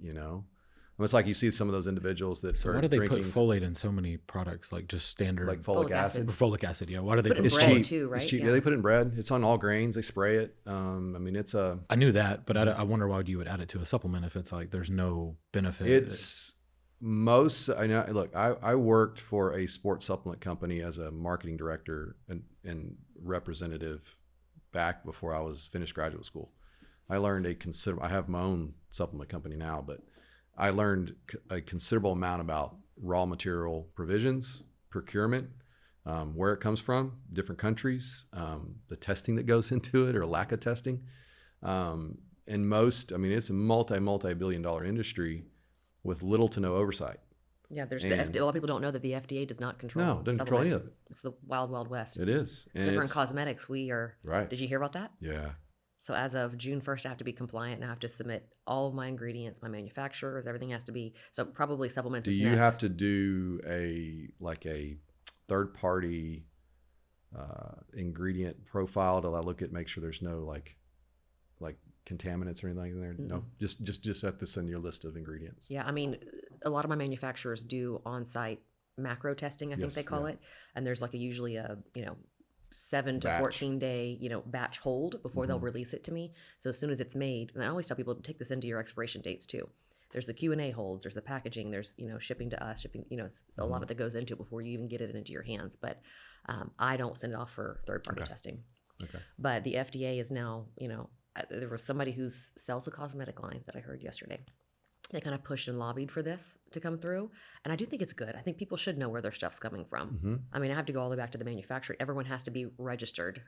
It's like you see some of those individuals that why do they put folate in so many products, like just standard, like folic acid? Folic acid, yeah. Why do they put it in bread too, right? It's cheap. Yeah, they put it in bread. It's on all grains. They spray it. It's a. I knew that, but I wonder why you would add it to a supplement if it's like there's no benefit. It's most. I know. Look, I worked for a sports supplement company as a marketing director and representative back before I was finished graduate school. I learned I have my own supplement company now, but I learned a considerable amount about raw material provisions, procurement, where it comes from, different countries, the testing that goes into it or lack of testing. And it's a multi-billion-dollar industry with little to no oversight. Yeah, a lot of people don't know that the FDA does not control. No, it doesn't control any of it. It's the wild, wild west. It is. Except for in cosmetics, we are. Right. Did you hear about that? Yeah. So as of June 1st, I have to be compliant and I have to submit all of my ingredients, my manufacturers, everything has to be. So probably supplements. Do you have to do a third-party ingredient profile to make sure there's no like contaminants or anything in there? Mm-hmm. No, just have to send your list of ingredients. Yeah, a lot of my manufacturers do on-site macro testing, I think they call it, and there's usually a 7 to 14 day batch hold before they'll release it to me. So as soon as it's made, and I always tell people to take this into your expiration dates too. There's the Q&A holds, there's the packaging, there's shipping to us, it's a lot of that goes into it before you even get it into your hands. But I don't send it off for third-party testing. Okay. But the FDA is now, there was somebody who sells a cosmetic line that I heard yesterday. They kind of pushed and lobbied for this to come through. And I do think it's good. I think people should know where their stuff's coming from. I have to go all the way back to the manufacturer. Everyone has to be registered,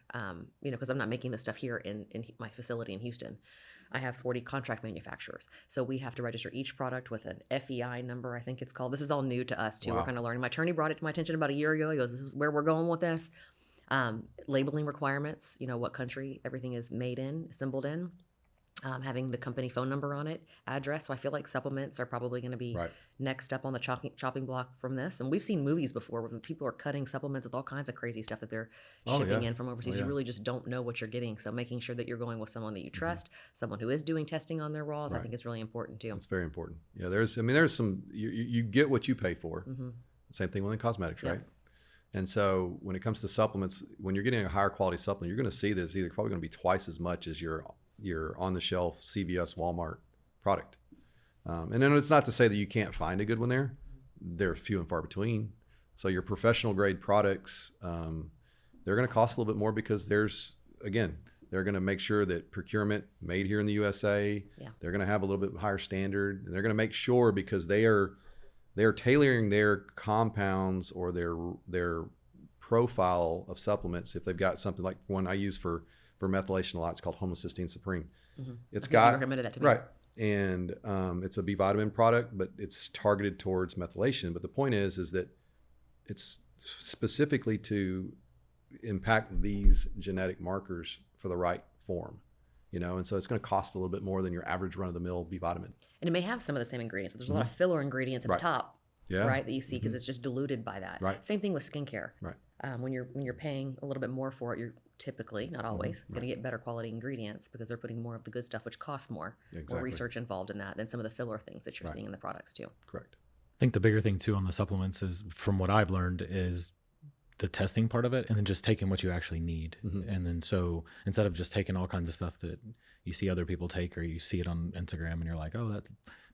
because I'm not making this stuff here in my facility in Houston. I have 40 contract manufacturers. So we have to register each product with an FEI number, I think it's called. This is all new to us too. Wow. We're kind of learning. My attorney brought it to my attention about a year ago. He goes, this is where we're going with this. Labeling requirements, what country everything is made in, assembled in. Having the company phone number on it, address. So I feel like supplements are probably going to be next up on the chopping block from this. And we've seen movies before where people are cutting supplements with all kinds of crazy stuff that they're shipping in from overseas. You really just don't know what you're getting. So making sure that you're going with someone that you trust, someone who is doing testing on their raws, I think is really important too. It's very important. Yeah, there's some, you get what you pay for. Same thing with cosmetics, right? And so when it comes to supplements, when you're getting a higher quality supplement, you're going to see this probably going to be twice as much as your on the shelf CVS Walmart product. And then it's not to say that you can't find a good one there. They're few and far between. So your professional grade products, they're going to cost a little bit more because they're going to make sure that procurement made here in the USA. Yeah. They're going to have a little bit higher standard, and they're going to make sure because they are tailoring their compounds or their profile of supplements. If they've got something like one I use for methylation a lot, it's called homocysteine supreme. Mm-hmm. It's got recommended that to me. Right. And it's a B vitamin product, but it's targeted towards methylation. But the point is that it's specifically to impact these genetic markers for the right form, and so it's going to cost a little bit more than your average run-of-the-mill B vitamin. And it may have some of the same ingredients, but there's a lot of filler ingredients at the top, right, that you see because it's just diluted by that. Right. Same thing with skincare. Right. When you're paying a little bit more for it, you're typically, not always, going to get better quality ingredients because they're putting more of the good stuff, which costs more. Exactly. More research involved in that than some of the filler things that you're seeing in the products too. Correct. I think the bigger thing too on the supplements is, from what I've learned, is the testing part of it, and then just taking what you actually need. And then so instead of just taking all kinds of stuff that you see other people take or you see it on Instagram and you're like, oh,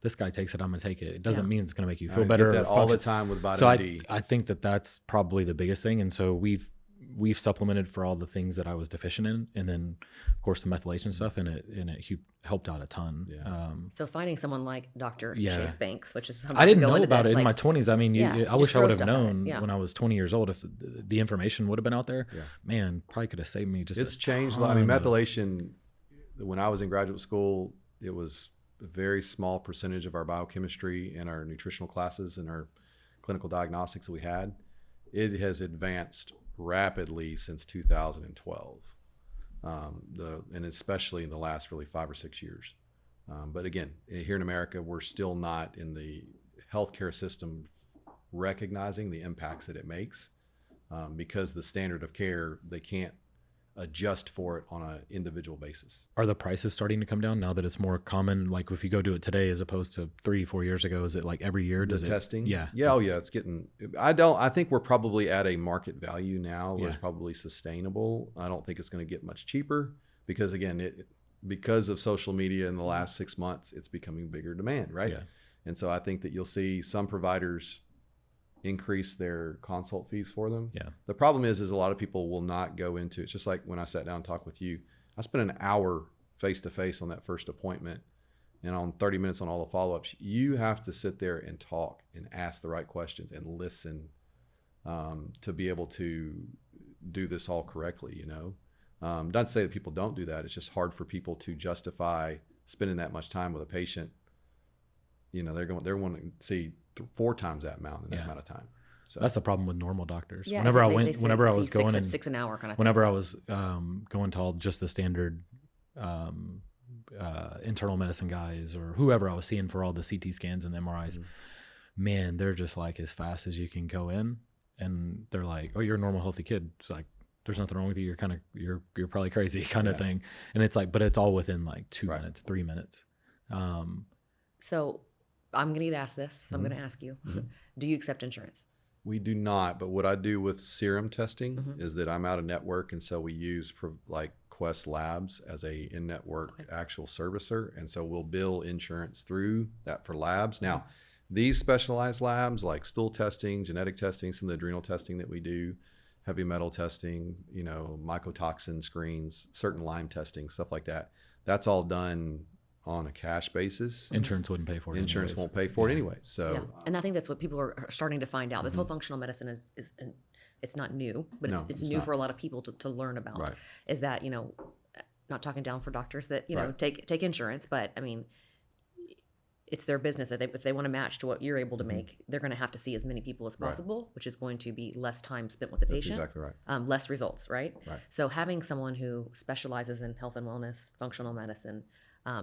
this guy takes it, I'm gonna take it. It doesn't mean it's gonna make you feel better. I get that all the time with vitamin D. I think that's probably the biggest thing. And so we've supplemented for all the things that I was deficient in, and then of course the methylation stuff, and it helped out a ton. Yeah. So finding someone like Dr. Yeah. Chase Banks, which is I didn't know about it in my 20s. I mean, I wish I would have throw stuff at it. known when I was 20 years old if the information would have been out there. Yeah. Man, probably could have saved me. It's changed a lot. I mean, methylation, when I was in graduate school, it was a very small percentage of our biochemistry and our nutritional classes and our clinical diagnostics that we had. It has advanced rapidly since 2012, and especially in the last really 5 or 6 years. But again, here in America, we're still not in the healthcare system recognizing the impacts that it makes, because the standard of care, they can't adjust for it on an individual basis. Are the prices starting to come down now that it's more common? Like if you go do it today as opposed to 3-4 years ago, is it like every year? Does testing? Yeah. Yeah. Oh yeah. It's getting, I think we're probably at a market value now where it's probably sustainable. I don't think it's going to get much cheaper because again, because of social media in the last 6 months, it's becoming bigger demand. Right. Yeah. And so I think that you'll see some providers increase their consult fees for them. Yeah. The problem is a lot of people will not go into it. It's just like when I sat down and talked with you, I spent an hour face to face on that first appointment and on 30 minutes on all the follow-ups. You have to sit there and talk and ask the right questions and listen, to be able to do this all correctly, Not to say that people don't do that. It's just hard for people to justify spending that much time with a patient. They're wanting to see 4 times that amount in that amount of time. So that's the problem with normal doctors. Yeah, Whenever I was going going in, 6 an hour kind of whenever I was going to all just the standard internal medicine guys or whoever I was seeing for all the CT scans and MRIs, man, they're just like as fast as you can go in, and they're like, "Oh, you're a normal, healthy kid." It's like, there's nothing wrong with you. You're probably crazy kind of thing. And it's like, but it's all within like 2 minutes, 3 minutes. So I'm going to get asked this. So I'm going to ask you, do you accept insurance? We do not, but what I do with serum testing is that I'm out of network, and so we use like Quest Labs as a in-network actual servicer, and so we'll bill insurance through that for labs. Now, these specialized labs like stool testing, genetic testing, some of the adrenal testing that we do, heavy metal testing, mycotoxin screens, certain Lyme testing, stuff like that. That's all done on a cash basis. Insurance wouldn't pay for it. Insurance won't pay for it anyway. So, yeah. And I think that's what people are starting to find out. This whole functional medicine is it's not new, but it's new for a lot of people to learn about. Right. Is that, not talking down for doctors that, take insurance, but I mean, it's their business. If they want to match to what you're able to make, they're going to have to see as many people as possible, which is going to be less time spent with the patient. That's exactly right. Less results, right? Right. So having someone who specializes in health and wellness, functional medicine,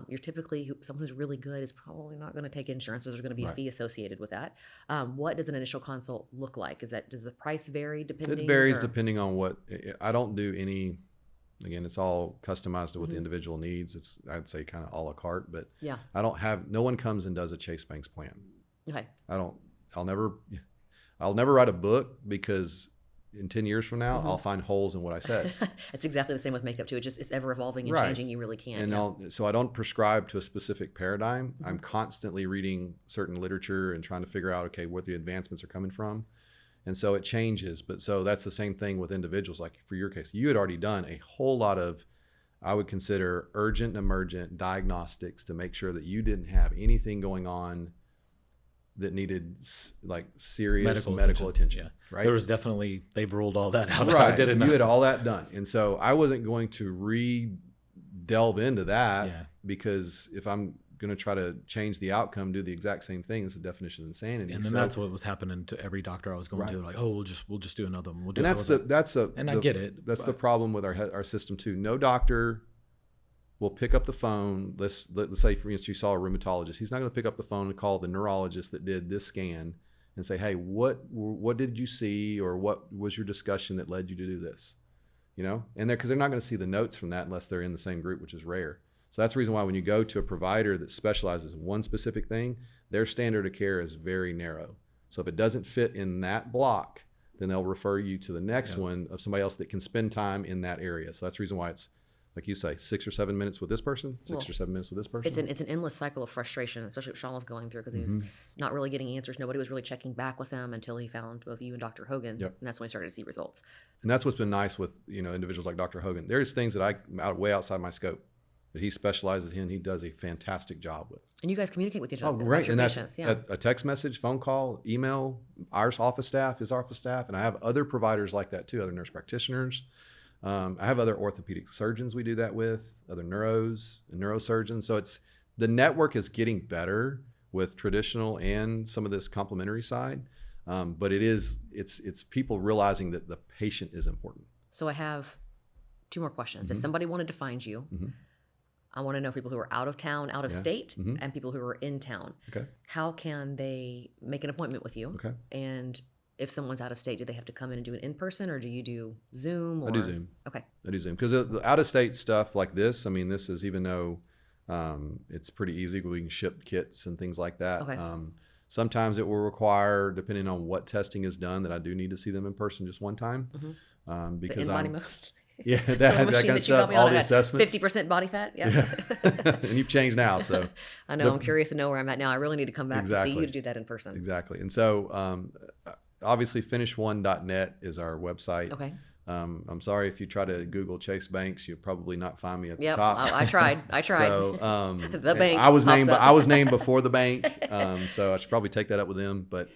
you're typically someone who's really good is probably not going to take insurance, so there's going to be a fee associated with that. What does an initial consult look like? Does the price vary depending? It varies depending on what. I don't do any. Again, it's all customized to what the individual needs. It's, I'd say, kind of a la carte, but I don't have. No one comes and does a Chase Banks plan. Okay. I'll never write a book because in 10 years from now, I'll find holes in what I said. It's exactly the same with makeup too. It's ever evolving and Right. changing. You really can't. And so I don't prescribe to a specific paradigm. I'm constantly reading certain literature and trying to figure out, okay, where the advancements are coming from. And so it changes. But so that's the same thing with individuals. Like for your case, you had already done a whole lot of, I would consider, urgent and emergent diagnostics to make sure that you didn't have anything going on that needed like serious medical attention. Yeah. Right. There was definitely, they've ruled all that out. Right. I did enough. You had all that done. And so I wasn't going to delve into that because if I'm going to try to change the outcome, do the exact same thing, it's the definition of insanity. And then that's what was happening to every doctor I was going to. Like, oh, we'll just do another one. We'll do and I get it. That's the problem with our system too. No doctor will pick up the phone. Let's say, for instance, you saw a rheumatologist. He's not going to pick up the phone and call the neurologist that did this scan and say, hey, what did you see, or what was your discussion that led you to do this? You know, and because they're not going to see the notes from that unless they're in the same group, which is rare. So that's the reason why when you go to a provider that specializes in one specific thing, their standard of care is very narrow. So if it doesn't fit in that block, then they'll refer you to the next one of somebody else that can spend time in that area. So that's the reason why it's, like you say, 6 or 7 minutes with this person, 6 or 7 minutes with this person. It's an endless cycle of frustration, especially what Shawn was going through, because he was not really getting answers. Nobody was really checking back with him until he found both you and Dr. Hogan. Yep. And that's when he started to see results. And that's what's been nice with, individuals like Dr. Hogan. There's things that way outside my scope that he specializes in. He does a fantastic job with. And you guys communicate with each other. Oh, great. And that's patients, a text message, phone call, email, our office staff, his office staff. And I have other providers like that too, other nurse practitioners. I have other orthopedic surgeons we do that with, other neuros and neurosurgeons. So the network is getting better with traditional and some of this complementary side. But it's people realizing that the patient is important. So I have 2 more questions. If somebody wanted to find you, I want to know people who are out of town, out of state, and people who are in town. Okay. How can they make an appointment with you? Okay. And if someone's out of state, do they have to come in and do it in person, or do you do Zoom? I do Zoom. Okay. I do Zoom because the out of state stuff like this. I mean, this is, even though it's pretty easy, we can ship kits and things like that. Okay. Sometimes it will require, depending on what testing is done, that I do need to see them in person just one time. Because the in-body mode. Yeah, that kind of stuff, all the assessments. 50% body fat, yeah. And you've changed now, so. I know, I'm curious to know where I'm at now. I really need to come back to see you to do that in person. Exactly. And so, obviously, finish1.net is our website. Okay. I'm sorry if you try to Google Chase Banks, you'll probably not find me at the Yep, top. I tried. So, the bank. I was named before the bank, so I should probably take that up with them. But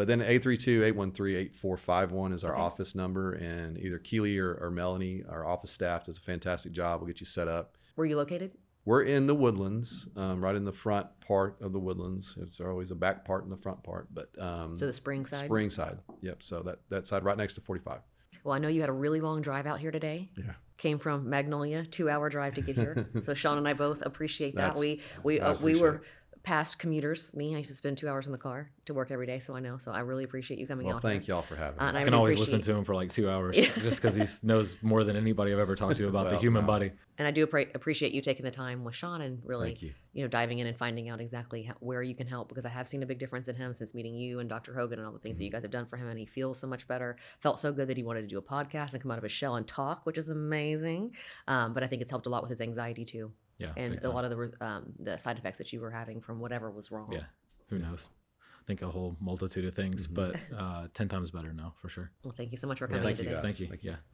then 832-813-8451 is our office number, and either Keely or Melanie, our office staff, does a fantastic job. We'll get you set up. Where are you located? We're in the Woodlands, right in the front part of the Woodlands. It's always a back part and the front part, but so the spring side. Spring side, yep. So that side right next to 45. Well, I know you had a really long drive out here today. Yeah. Came from Magnolia, 2-hour drive to get here. So Shawn and I both appreciate that. We appreciate were it. past commuters. I used to spend 2 hours in the car to work every day, so I know. So I really appreciate you coming out. Well, thank y'all for having me. I can always listen to him for like 2 hours just because he knows more than anybody I've ever talked to about the human body. And I do appreciate you taking the time with Shawn and really, diving in and finding out exactly where you can help, because I have seen a big difference in him since meeting you and Dr. Hogan and all the things that you guys have done for him. And he feels so much better. Felt so good that he wanted to do a podcast and come out of his shell and talk, which is amazing. But I think it's helped a lot with his anxiety too. Yeah, and a lot of the side effects that you were having from whatever was wrong. Yeah, who knows? I think a whole multitude of things, but 10 times better now for sure. Well, thank you so much for coming in today. Thank you. Thank you. Yeah.